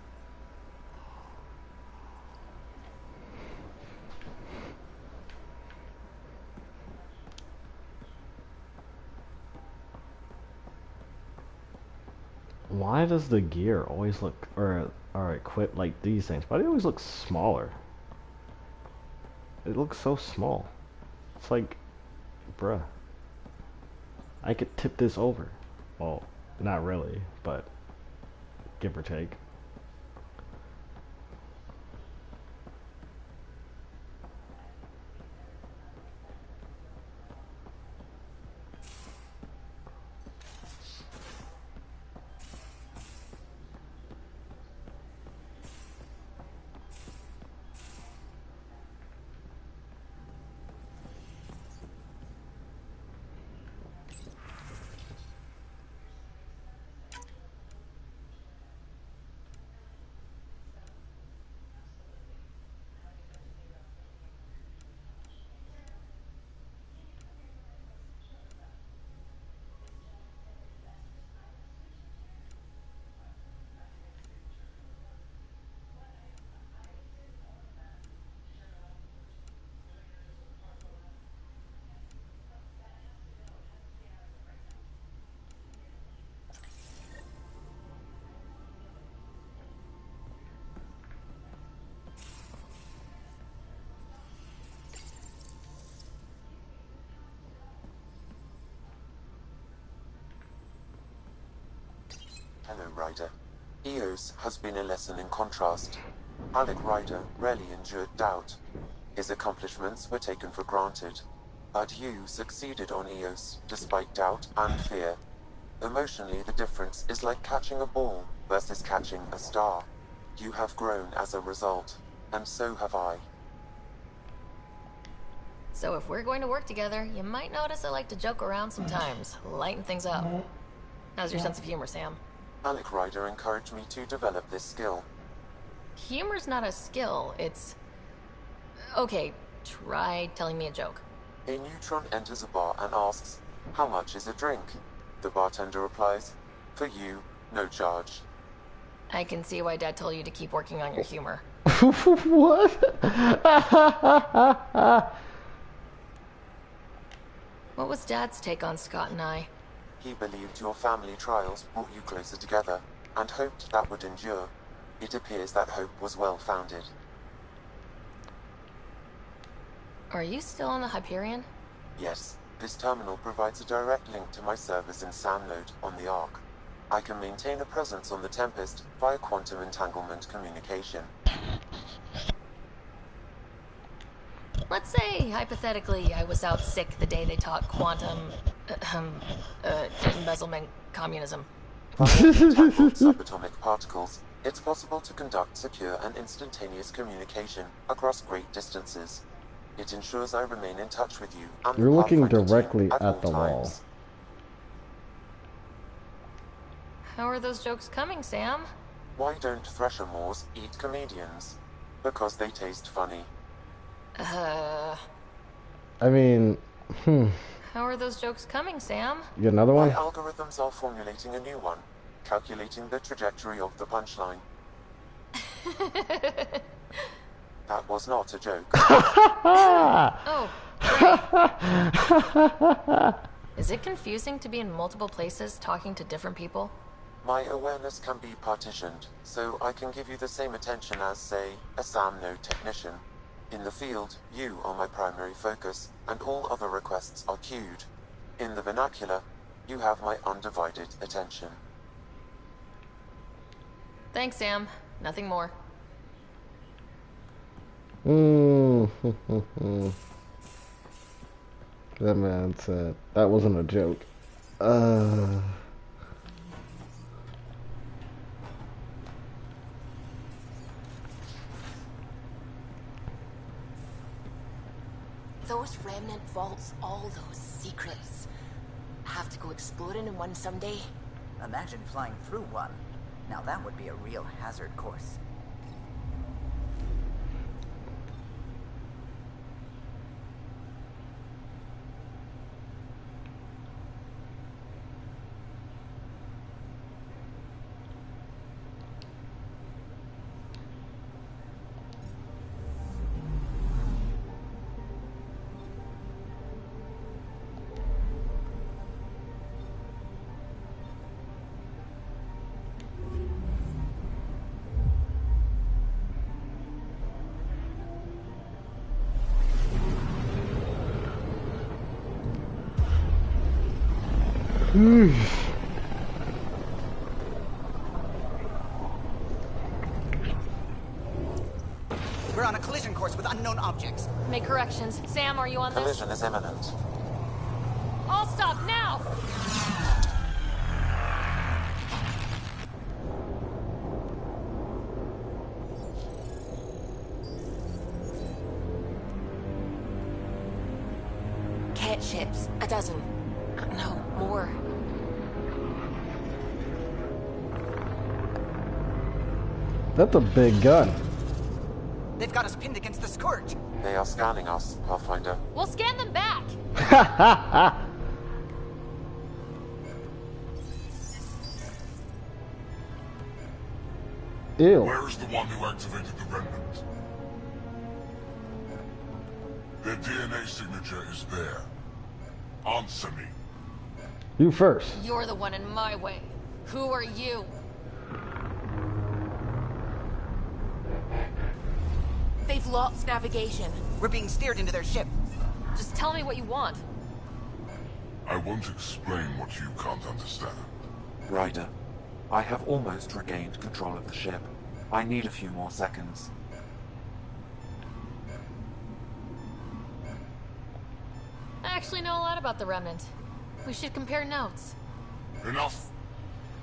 Why does the gear always look, or equipped like these things, but it always looks smaller? It looks so small. It's like, bruh. I could tip this over. Well, not really, but give or take. Hello, Ryder. Eos has been a lesson in contrast. Alec Ryder rarely endured doubt. His accomplishments were taken for granted. But you succeeded on Eos, despite doubt and fear. Emotionally, the difference is like catching a ball versus catching a star. You have grown as a result, and so have I. So if we're going to work together, you might notice I like to joke around sometimes, lighten things up. How's your sense of humor, Sam? Alec Ryder encouraged me to develop this skill. Humor's not a skill, it's... Okay, try telling me a joke. A neutron enters a bar and asks, "How much is a drink?" The bartender replies, "For you, no charge." I can see why Dad told you to keep working on your humor. What? What was Dad's take on Scott and I? He believed your family trials brought you closer together, and hoped that would endure. It appears that hope was well-founded. Are you still on the Hyperion? Yes, this terminal provides a direct link to my servers in Samnode on the Ark. I can maintain a presence on the Tempest via quantum entanglement communication. Let's say, hypothetically, I was out sick the day they taught quantum... embezzlement communism. Via entangled subatomic particles, it's possible to conduct secure and instantaneous communication across great distances. It ensures I remain in touch with you and You're the looking Pathfinder directly team at the all wall. times. How are those jokes coming, Sam? Why don't Thresher Moors eat comedians? Because they taste funny. I mean, How are those jokes coming, Sam? You got another one? My algorithms are formulating a new one, calculating the trajectory of the punchline. That was not a joke. Oh, great. Is it confusing to be in multiple places talking to different people? My awareness can be partitioned, so I can give you the same attention as, say, a SAM node technician. In the field, you are my primary focus, and all other requests are queued. In the vernacular, you have my undivided attention. Thanks, Sam. Nothing more. That man said that wasn't a joke. Those remnant vaults, all those secrets. Have to go exploring in one someday. Imagine flying through one. Now that would be a real hazard course. We're on a collision course with unknown objects. Make corrections. Sam, are you on this? Collision is imminent. I'll stop now! Cat ships, a dozen. No, more. That's a big gun. They've got us pinned against the Scourge. They are scanning us, Pathfinder. We'll scan them back! Ew. Where's the one who activated the remnant? Their DNA signature is there. Answer me. You first. You're the one in my way. Who are you? They've lost navigation. We're being steered into their ship. Just tell me what you want. I won't explain what you can't understand. Ryder, I have almost regained control of the ship. I need a few more seconds. I actually know a lot about the Remnant. We should compare notes. Enough!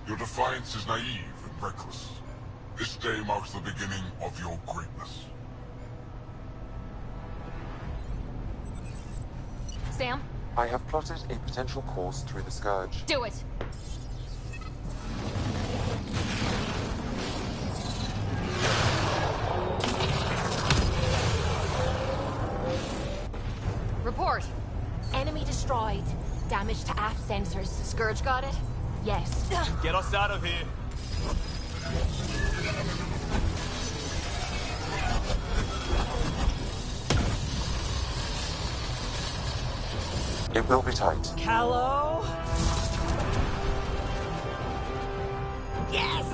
Your defiance is naive and reckless. This day marks the beginning of your greatness. Sam? I have plotted a potential course through the Scourge. Do it! Report. Enemy destroyed. Damage to aft sensors. Scourge got it? Yes. Get us out of here. It will be tight. Callow? Yes!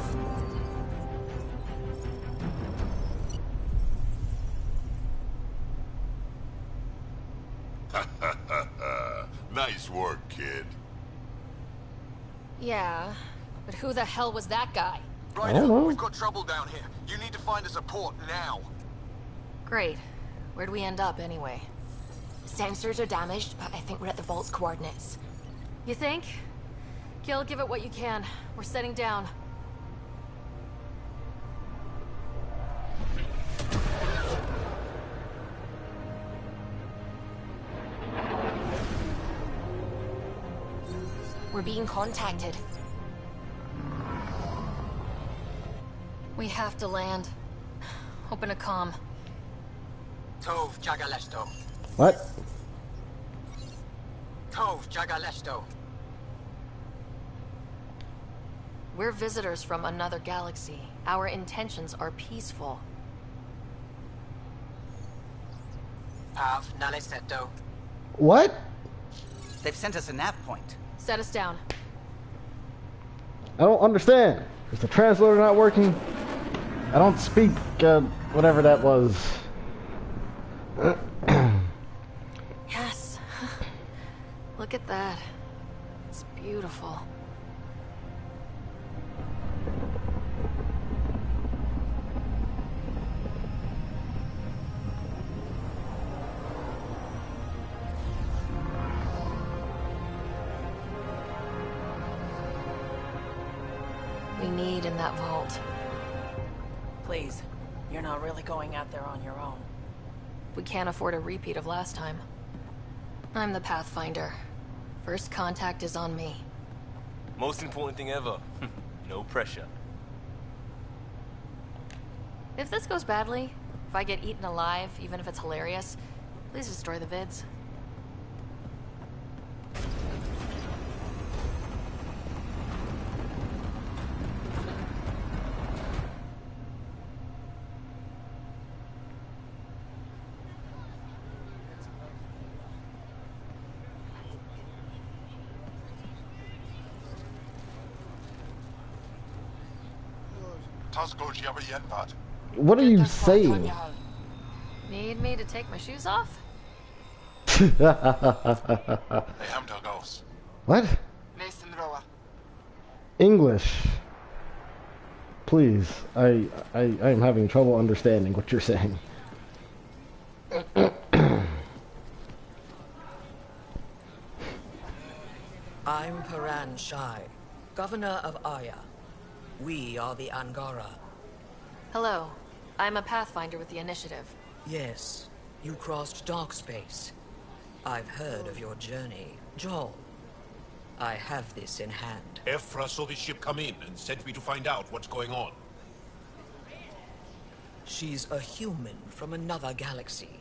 Nice work, kid. Yeah, but who the hell was that guy? Ryder, we've got trouble down here. You need to find us a port now. Great. Where'd we end up, anyway? Sensors are damaged, but I think we're at the vault's coordinates. You think? Gil, give it what you can. We're setting down. We're being contacted. We have to land. Open a comm. Tov Jagalesto. What? Tov Jagaleshto. We're visitors from another galaxy. Our intentions are peaceful. Av Naleseto. What? They've sent us a nav point. Set us down. I don't understand. Is the translator not working? I don't speak, whatever that was. Yes. Look at that. It's beautiful. We need in that vault. Please, you're not really going out there on your own. We can't afford a repeat of last time. I'm the Pathfinder. First contact is on me. Most important thing ever. No pressure. If this goes badly, if I get eaten alive, even if it's hilarious, please destroy the vids. What are you saying? Need me to take my shoes off? What? English. Please. I'm having trouble understanding what you're saying. I'm Paran Shai, Governor of Aya. We are the Angara. Hello. I'm a Pathfinder with the Initiative. Yes, you crossed dark space. I've heard of your journey, Joel. I have this in hand. Ephra saw the ship come in and sent me to find out what's going on. She's a human from another galaxy.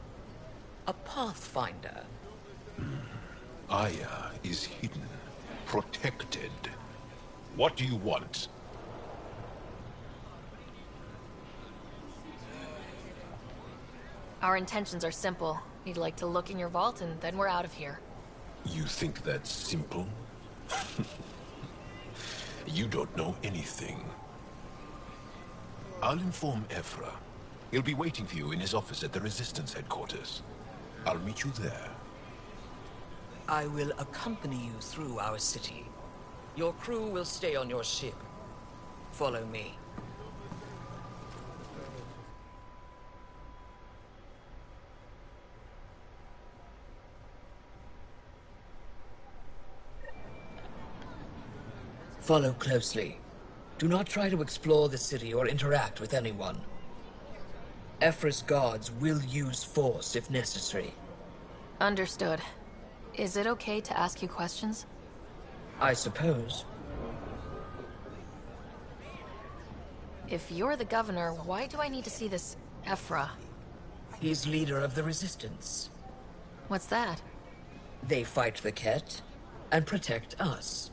A Pathfinder. Aya is hidden, protected. What do you want? Our intentions are simple. We'd like to look in your vault and then we're out of here. You think that's simple? You don't know anything. I'll inform Ephra. He'll be waiting for you in his office at the Resistance headquarters. I'll meet you there. I will accompany you through our city. Your crew will stay on your ship. Follow me. Follow closely. Do not try to explore the city or interact with anyone. Ephra's guards will use force if necessary. Understood. Is it okay to ask you questions? I suppose. If you're the governor, why do I need to see this Ephra? He's leader of the Resistance. What's that? They fight the Ket and protect us.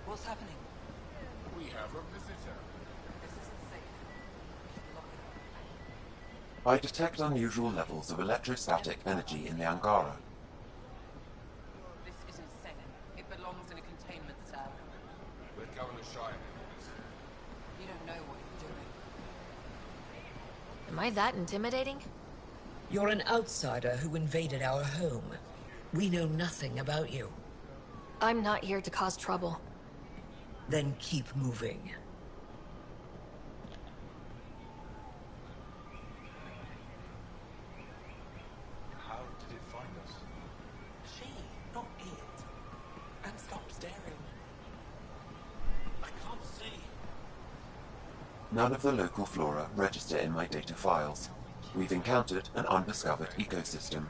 What's happening? We have a visitor. This isn't safe. I detect unusual levels of electrostatic energy in the Angara. This isn't safe. It belongs in a containment cell. Let Governor Shire. You don't know what you're doing. Am I that intimidating? You're an outsider who invaded our home. We know nothing about you. I'm not here to cause trouble. Then keep moving. How did it find us? She, not it. And stop staring. I can't see. None of the local flora register in my data files. We've encountered an undiscovered ecosystem.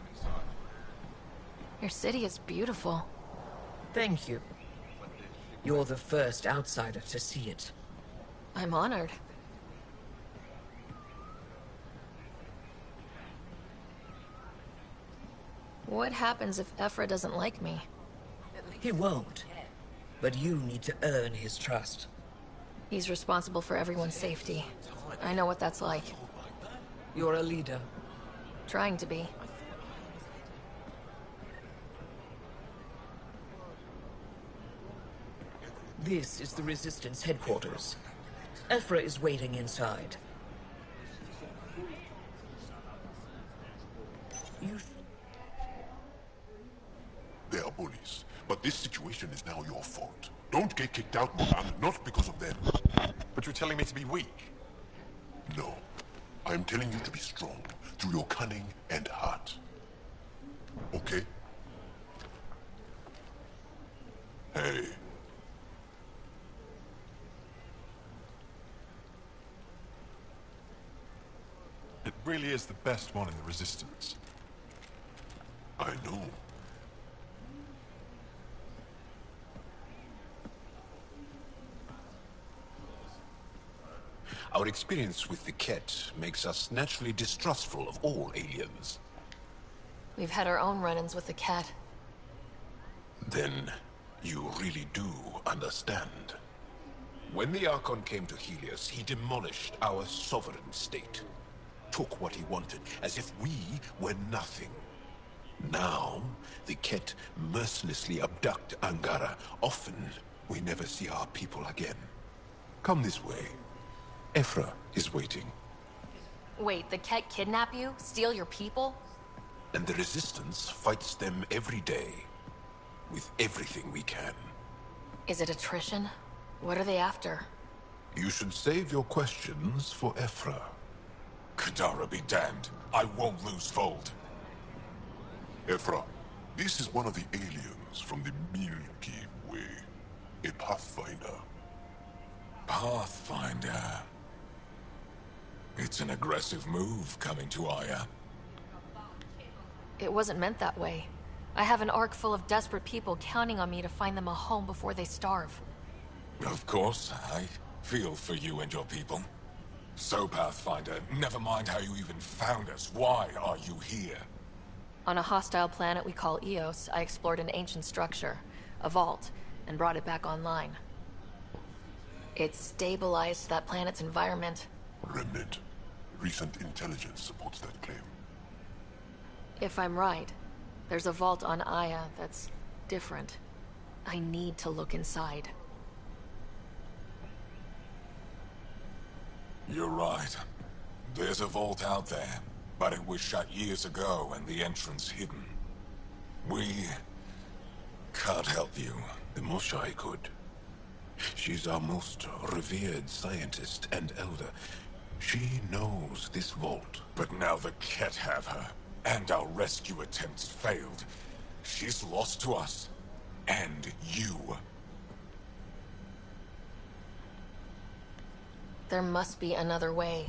Your city is beautiful. Thank you. You're the first outsider to see it. I'm honored. What happens if Ephra doesn't like me? He won't. But you need to earn his trust. He's responsible for everyone's safety. I know what that's like. You're a leader. Trying to be. This is the Resistance headquarters. Ephra is waiting inside. They are bullies, but this situation is now your fault. Don't get kicked out, Moran, not because of them. But you're telling me to be weak? No. I'm telling you to be strong, through your cunning and heart. Okay? Hey. It really is the best one in the Resistance. I know. Our experience with the Ket makes us naturally distrustful of all aliens. We've had our own run-ins with the cat. Then, you really do understand. When the Archon came to Helios, he demolished our sovereign state. Took what he wanted, as if we were nothing. Now, the Ket mercilessly abduct Angara. Often, we never see our people again. Come this way. Ephra is waiting. Wait, the Ket kidnap you? Steal your people? And the Resistance fights them every day. With everything we can. Is it attrition? What are they after? You should save your questions for Ephra. Kadara be damned. I won't lose Fold. Ephra, this is one of the aliens from the Milky Way. A Pathfinder. Pathfinder. It's an aggressive move coming to Aya. It wasn't meant that way. I have an ark full of desperate people counting on me to find them a home before they starve. Of course, I feel for you and your people. So, Pathfinder, never mind how you even found us. Why are you here? On a hostile planet we call Eos, I explored an ancient structure, a vault, and brought it back online. It stabilized that planet's environment. Remnant. Recent intelligence supports that claim. If I'm right, there's a vault on Aya that's different. I need to look inside. You're right. There's a vault out there, but it was shut years ago and the entrance hidden. We can't help you. The Moshai could. She's our most revered scientist and elder. She knows this vault. But now the Ket have her, and our rescue attempts failed. She's lost to us. And you. There must be another way.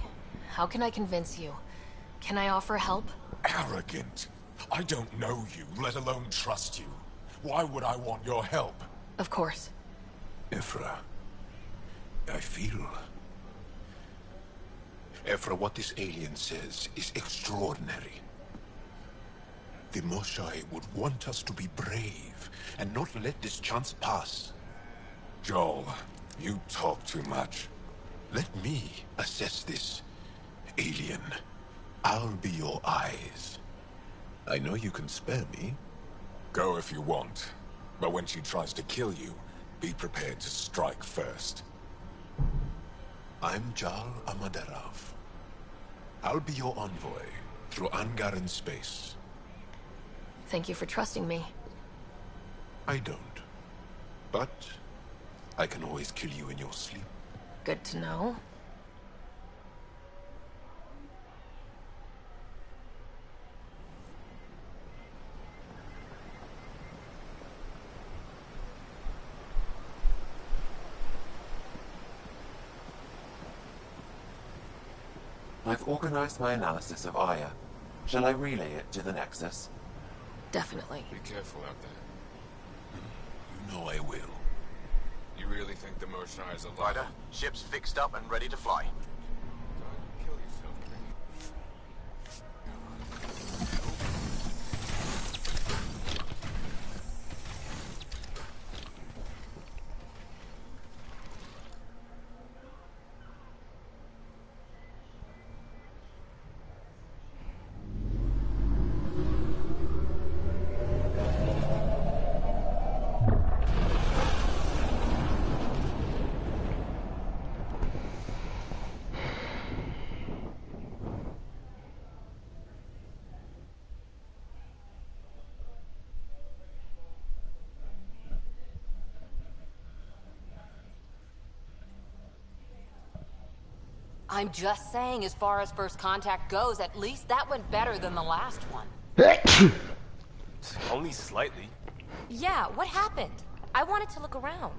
How can I convince you? Can I offer help? Arrogant. I don't know you, let alone trust you. Why would I want your help? Of course. Ephra, I feel... Ephra, what this alien says is extraordinary. The Moshai would want us to be brave and not let this chance pass. Joel, you talk too much. Let me assess this, alien. I'll be your eyes. I know you can spare me. Go if you want. But when she tries to kill you, be prepared to strike first. I'm Jal Amaderav. I'll be your envoy through Angaran space. Thank you for trusting me. I don't. But I can always kill you in your sleep. Good to know. I've organized my analysis of Aya. Shall I relay it to the Nexus? Definitely. Be careful out there. You know I will. You really think the Moshai is alive? Ryder, ship's fixed up and ready to fly. Don't kill yourself, I'm just saying, as far as first contact goes, at least that went better than the last one. Only slightly. Yeah, what happened? I wanted to look around.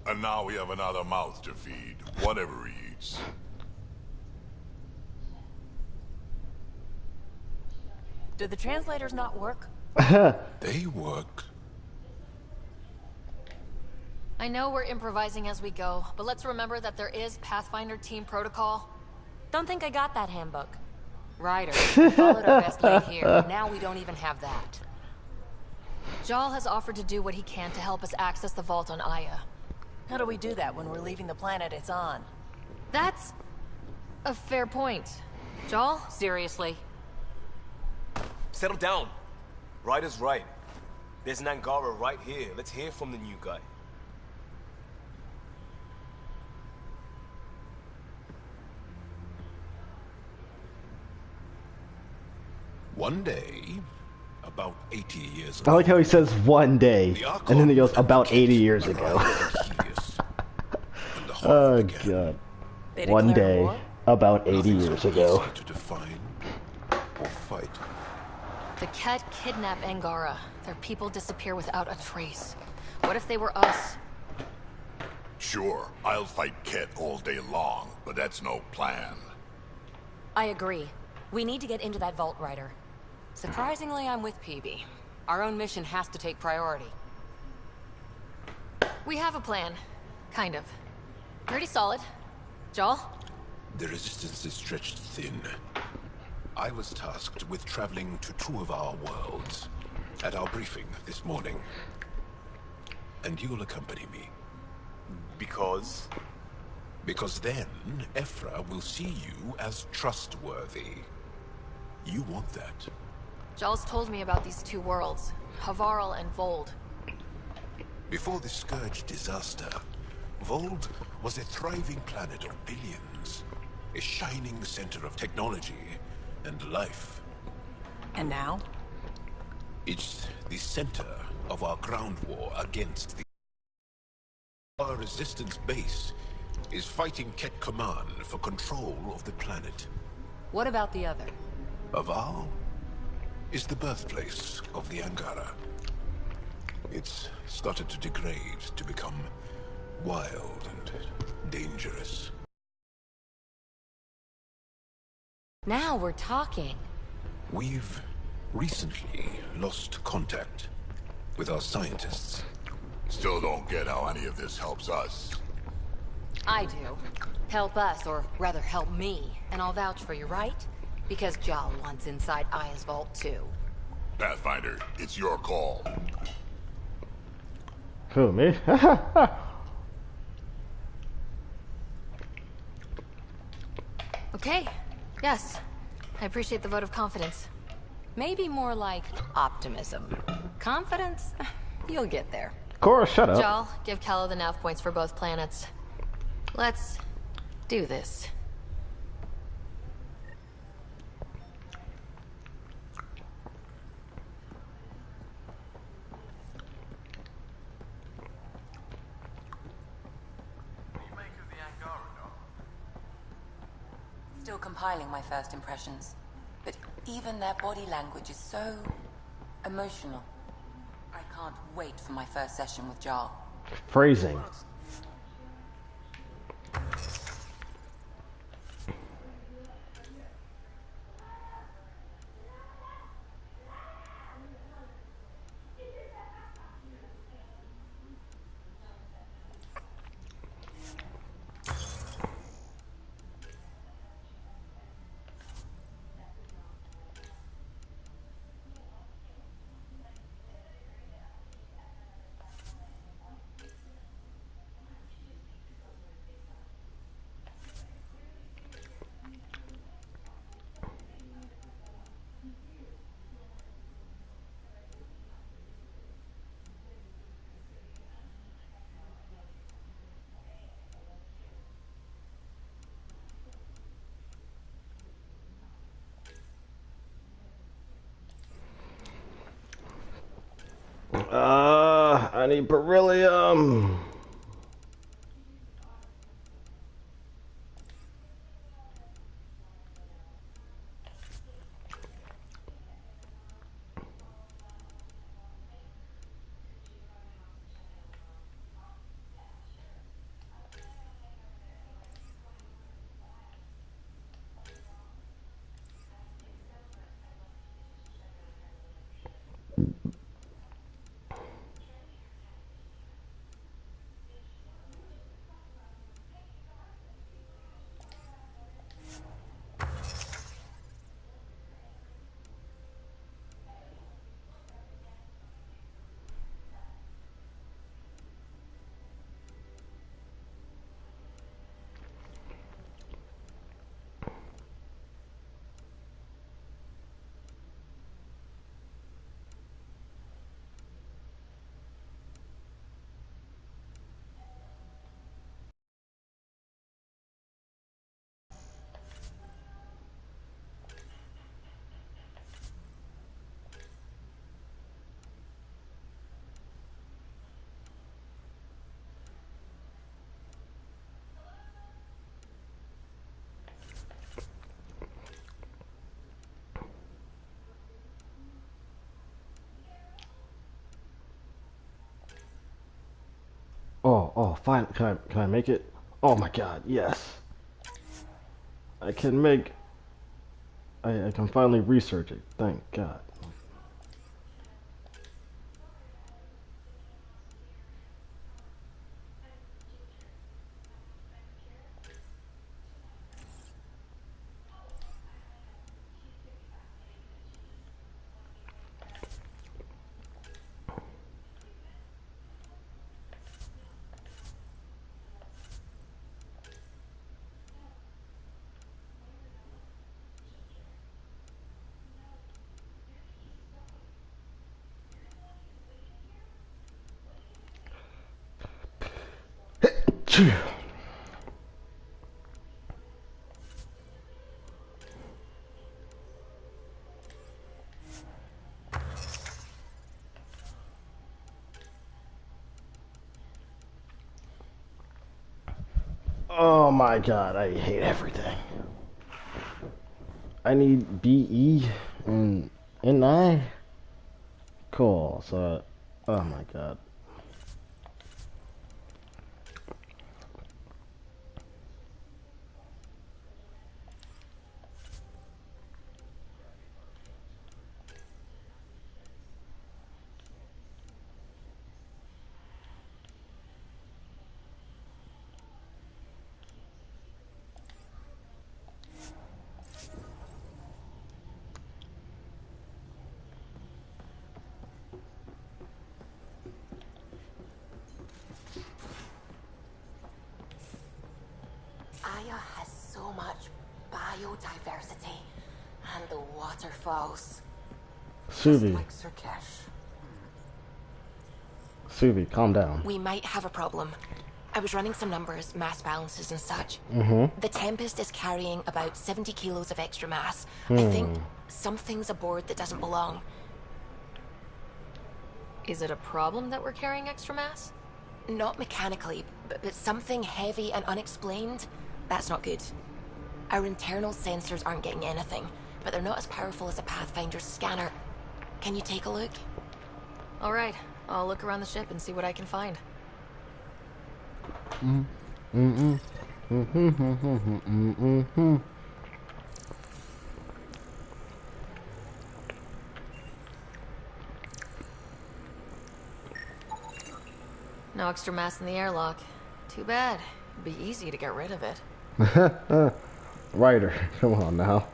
And now we have another mouth to feed, whatever he eats. Did the translators not work? They work. I know we're improvising as we go, but let's remember that there is Pathfinder team protocol. Don't think I got that handbook. Ryder, we followed our best lead here. Now we don't even have that. Jal has offered to do what he can to help us access the vault on Aya. How do we do that when we're leaving the planet it's on? That's a fair point. Jal? Seriously? Settle down. Ryder's right. There's an Angara right here. Let's hear from the new guy. One day, about 80 years I ago, like how he says one day, and then he goes about 80 years ago. Oh god. One day, about 80 years ago. to define or fight. The Ket kidnap Angara. Their people disappear without a trace. What if they were us? Sure, I'll fight Ket all day long, but that's no plan. I agree. We need to get into that vault, Ryder. Surprisingly, I'm with PB. Our own mission has to take priority. We have a plan. Kind of. Pretty solid. Jal? The resistance is stretched thin. I was tasked with traveling to two of our worlds at our briefing this morning. And you'll accompany me. Because? Because then, Ephra will see you as trustworthy. You want that. Jal's told me about these two worlds, Havarl and Vold. Before the Scourge disaster, Vold was a thriving planet of billions. A shining center of technology and life. And now? It's the center of our ground war against the... Our resistance base is fighting Ket Command for control of the planet. What about the other? Aval is the birthplace of the Angara. It's started to degrade, to become wild and dangerous. Now we're talking. We've recently lost contact with our scientists. Still don't get how any of this helps us. I do. Help us, or rather help me, and I'll vouch for you, right? Because Jal wants inside Aya's vault too. Pathfinder, it's your call. Who, me? Okay. Yes. I appreciate the vote of confidence. Maybe more like optimism. Confidence? You'll get there. Cora, shut up. Jal, give Calla the nav points for both planets. Let's do this. Still compiling my first impressions. But even their body language is so emotional. I can't wait for my first session with Jal. Phrasing. I need beryllium. fine. Can I make it? Oh my god, yes. I can make. I can finally research it. Thank God. Oh my god, I hate everything. I need BE and NI. Cool. So, oh my god. Aya has so much biodiversity. And the waterfalls. Suvi. Like Sirkesh. Suvi, calm down. We might have a problem. I was running some numbers, mass balances and such. Mm-hmm. The Tempest is carrying about 70 kilos of extra mass. I Hmm. think something's aboard that doesn't belong. Is it a problem that we're carrying extra mass? Not mechanically, but something heavy and unexplained. That's not good. Our internal sensors aren't getting anything, but they're not as powerful as a Pathfinder's scanner. Can you take a look? All right, I'll look around the ship and see what I can find. No extra mass in the airlock. Too bad. It'd be easy to get rid of it. Ryder, come on now.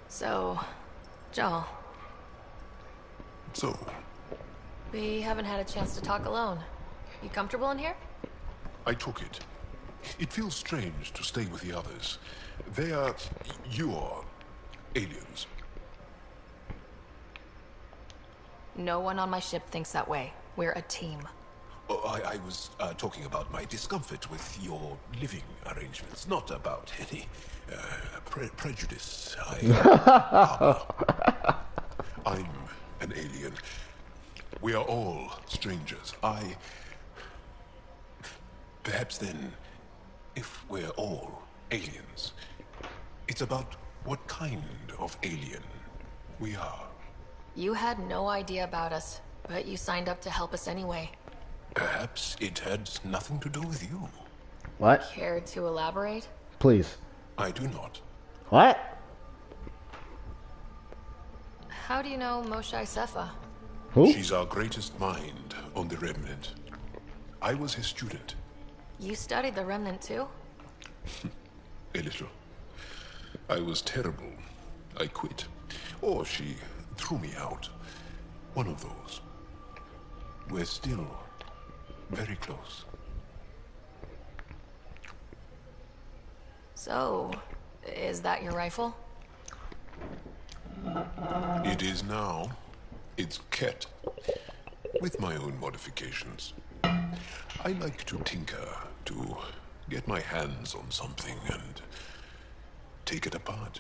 So, Joel. So, We haven't had a chance to talk alone. You comfortable in here? I took it. It feels strange to stay with the others. They are... you are... aliens. No one on my ship thinks that way. We're a team. Oh, I was talking about my discomfort with your living arrangements, not about any prejudice I harbor. I'm an alien. We are all strangers. Perhaps then, if we're all aliens, it's about what kind of alien we are. You had no idea about us, but you signed up to help us anyway. Perhaps it had nothing to do with you. What? Care to elaborate? Please. I do not. What? How do you know Moshae Sefa? Who? She's our greatest mind on the Remnant. I was his student. You studied the Remnant too? A little. I was terrible. I quit. Or she threw me out. One of those. We're still very close. So, is that your rifle? It is now. It's Ket, with my own modifications. I like to tinker, to get my hands on something and take it apart.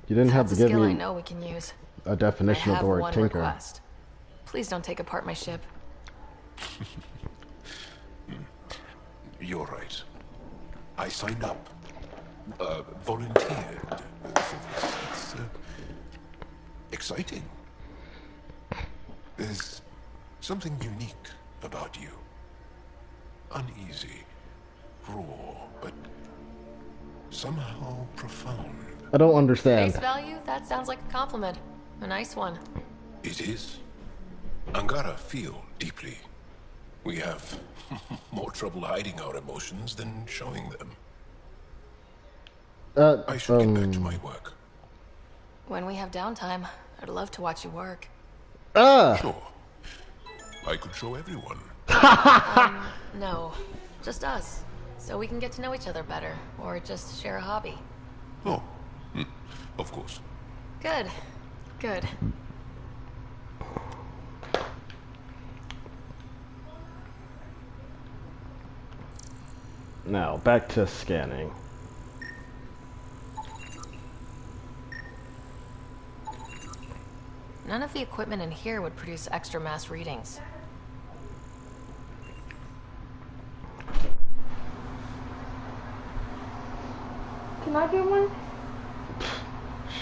You didn't have That's to a give skill I me know we can use. a definition I of have the word one tinker. request. Please don't take apart my ship. You're right. I signed up. Volunteered for this. It's exciting. There's something unique about you. Uneasy, raw, but somehow profound. I don't understand. Face value? That sounds like a compliment. A nice one. It is. Angara feel deeply. We have more trouble hiding our emotions than showing them. I should get back to my work. When we have downtime, I'd love to watch you work. Sure. I could show everyone. No. Just us. So we can get to know each other better, or just share a hobby. Oh, of course. Good. Good. Now, back to scanning. None of the equipment in here would produce extra mass readings. Can I get one?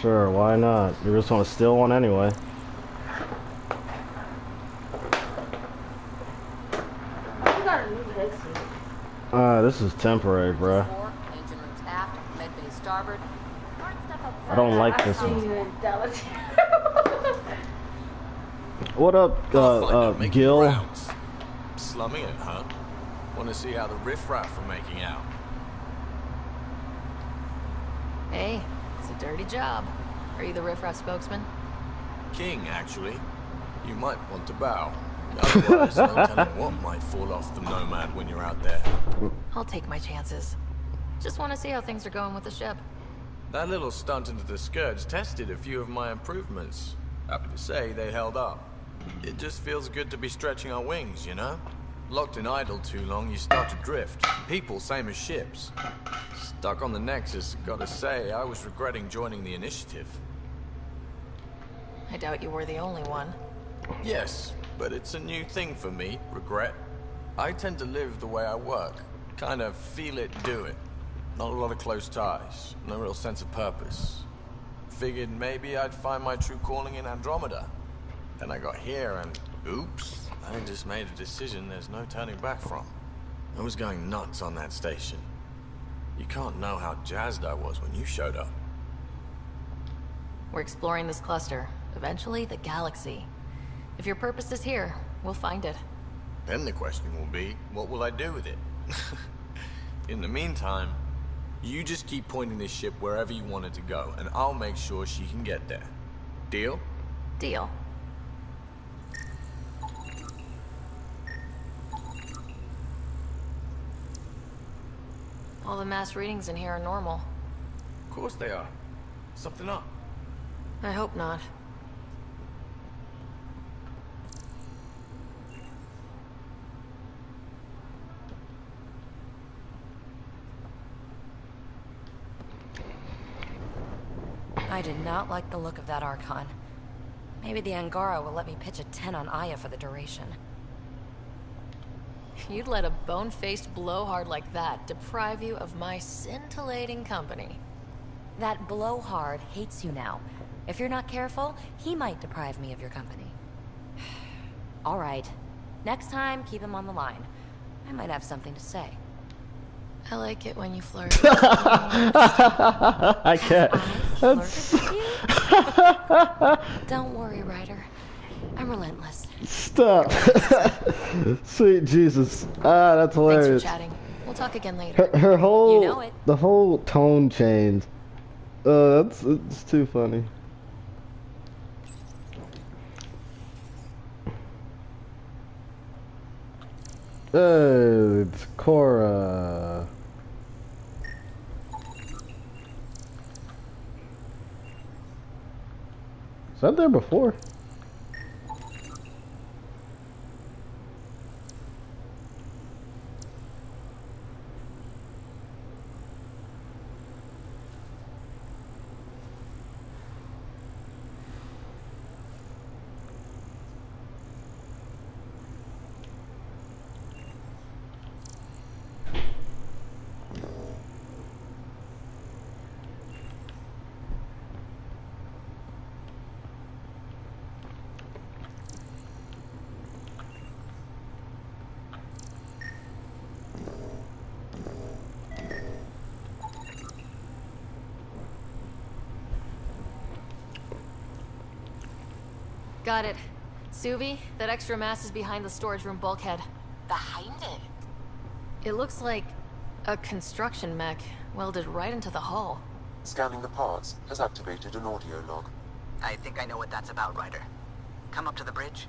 Sure, why not? You just want to steal one anyway. I got a new headset. This is temporary, bruh. Engine rooms aft, med bay starboard. I don't like this one. one. What up, Gil? Slumming it, huh? Want to see how the riffraff are making out? Hey, it's a dirty job. Are you the riffraff spokesman? King, actually. You might want to bow. Otherwise, no telling what might fall off the Nomad when you're out there. I'll take my chances. Just want to see how things are going with the ship. That little stunt into the skirts tested a few of my improvements. Happy to say they held up. It just feels good to be stretching our wings, you know? Locked in idle too long, you start to drift. People, same as ships. Stuck on the Nexus, gotta say, I was regretting joining the Initiative. I doubt you were the only one. Yes, but it's a new thing for me, regret. I tend to live the way I work. Kind of feel it, do it. Not a lot of close ties, no real sense of purpose. Figured maybe I'd find my true calling in Andromeda. Then I got here and, oops, I just made a decision there's no turning back from. I was going nuts on that station. You can't know how jazzed I was when you showed up. We're exploring this cluster. Eventually, the galaxy. If your purpose is here, we'll find it. Then the question will be, what will I do with it? In the meantime, you just keep pointing this ship wherever you want it to go, and I'll make sure she can get there. Deal? Deal. All the mass readings in here are normal. Of course they are. Something up. I hope not. I did not like the look of that Archon. Maybe the Angara will let me pitch a 10 on Aya for the duration. You'd let a bone-faced blowhard like that deprive you of my scintillating company. That blowhard hates you now. If you're not careful, he might deprive me of your company. All right. Next time, keep him on the line. I might have something to say. I like it when you flirt. I can't. Don't worry, Ryder. I'm relentless. Stop. Sweet Jesus. Ah, that's hilarious. Thanks for chatting. We'll talk again later. Her whole, You know it. the whole tone changed. It's too funny. It's Cora. Was that there before? Got it. Suvi, that extra mass is behind the storage room bulkhead. Behind it? It looks like a construction mech welded right into the hull. Scanning the parts has activated an audio log. I think I know what that's about, Ryder. Come up to the bridge.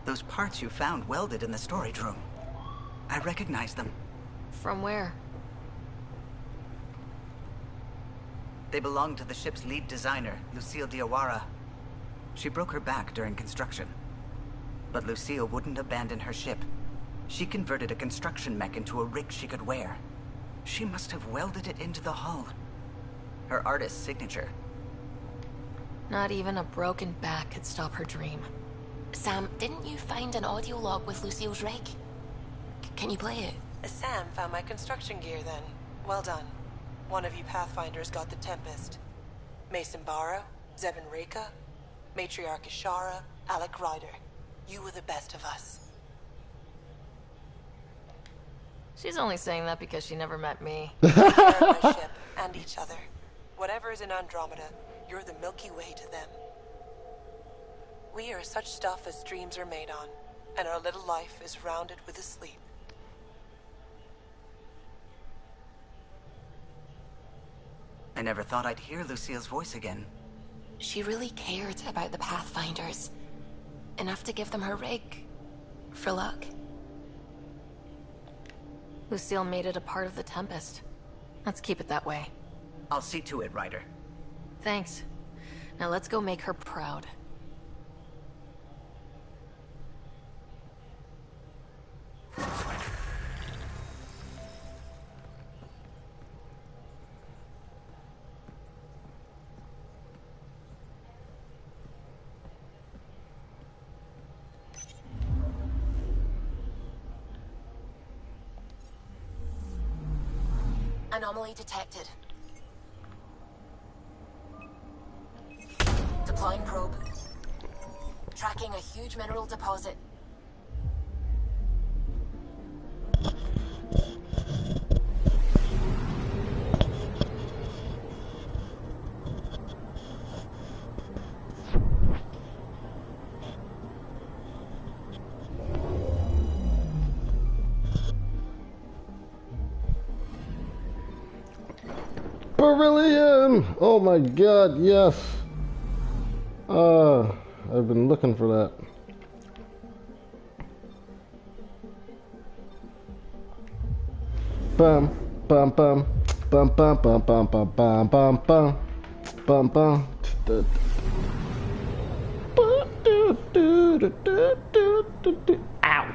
Those parts you found welded in the storage room. I recognize them. From where? They belong to the ship's lead designer, Lucille Diawara. She broke her back during construction. But Lucille wouldn't abandon her ship. She converted a construction mech into a rig she could wear. She must have welded it into the hull. Her artist's signature. Not even a broken back could stop her dream. Sam, didn't you find an audio log with Lucille's rig? Can you play it? Sam found my construction gear then. Well done. One of you Pathfinders got the Tempest. Mason Barrow, Zebin Reka, Matriarch Ishara, Alec Ryder. You were the best of us. She's only saying that because she never met me. You're my ship and each other. Whatever is in Andromeda, you're the Milky Way to them. We are such stuff as dreams are made on, and our little life is rounded with a sleep. I never thought I'd hear Lucille's voice again. She really cared about the Pathfinders. Enough to give them her rig. For luck. Lucille made it a part of the Tempest. Let's keep it that way. I'll see to it, Ryder. Thanks. Now let's go make her proud. Anomaly detected. Deploying probe. Tracking a huge mineral deposit. Beryllium! Oh my god, yes! I've been looking for that. Bum, bum, bum, bum, bum, bum, bum, bum, bum, bum, bum, bum, bum. Ow!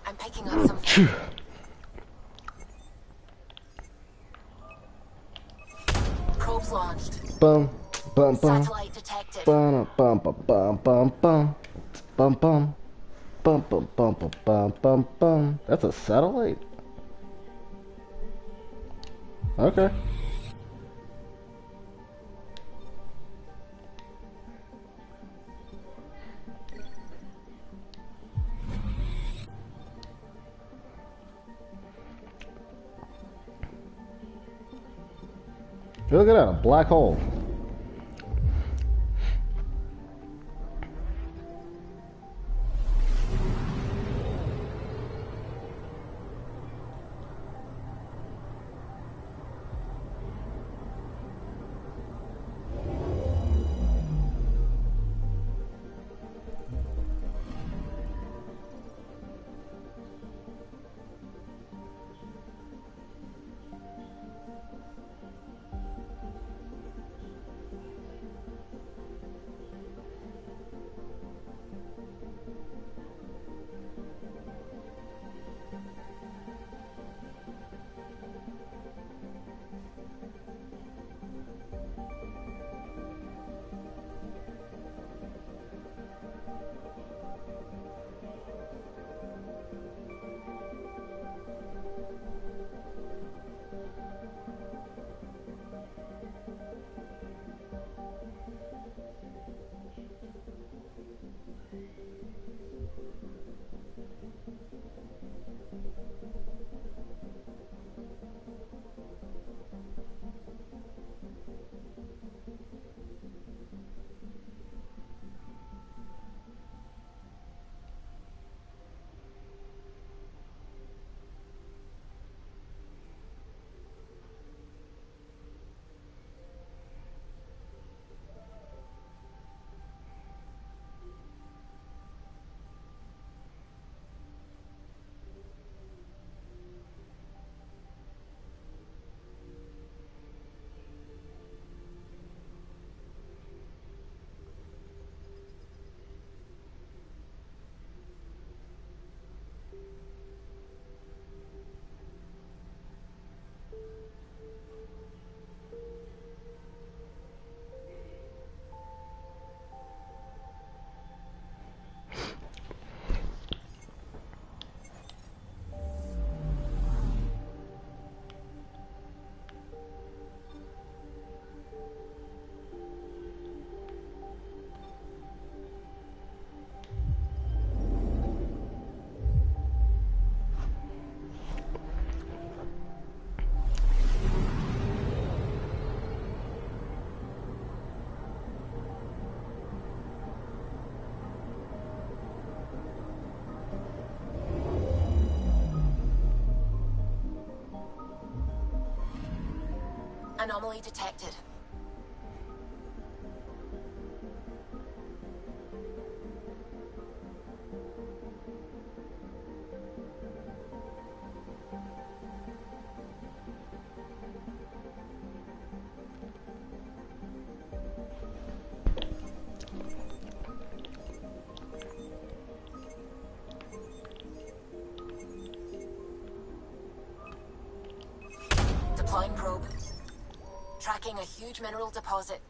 I'm picking up something. Probes launched. Bum, bum, bum. Satellite detected. Bum bum bum bum bum bum bum bum bum bum bum bum bum bum. That's a satellite? Okay. Look at that, a black hole. Anomaly detected. Deploying probe. Tracking a huge mineral deposit.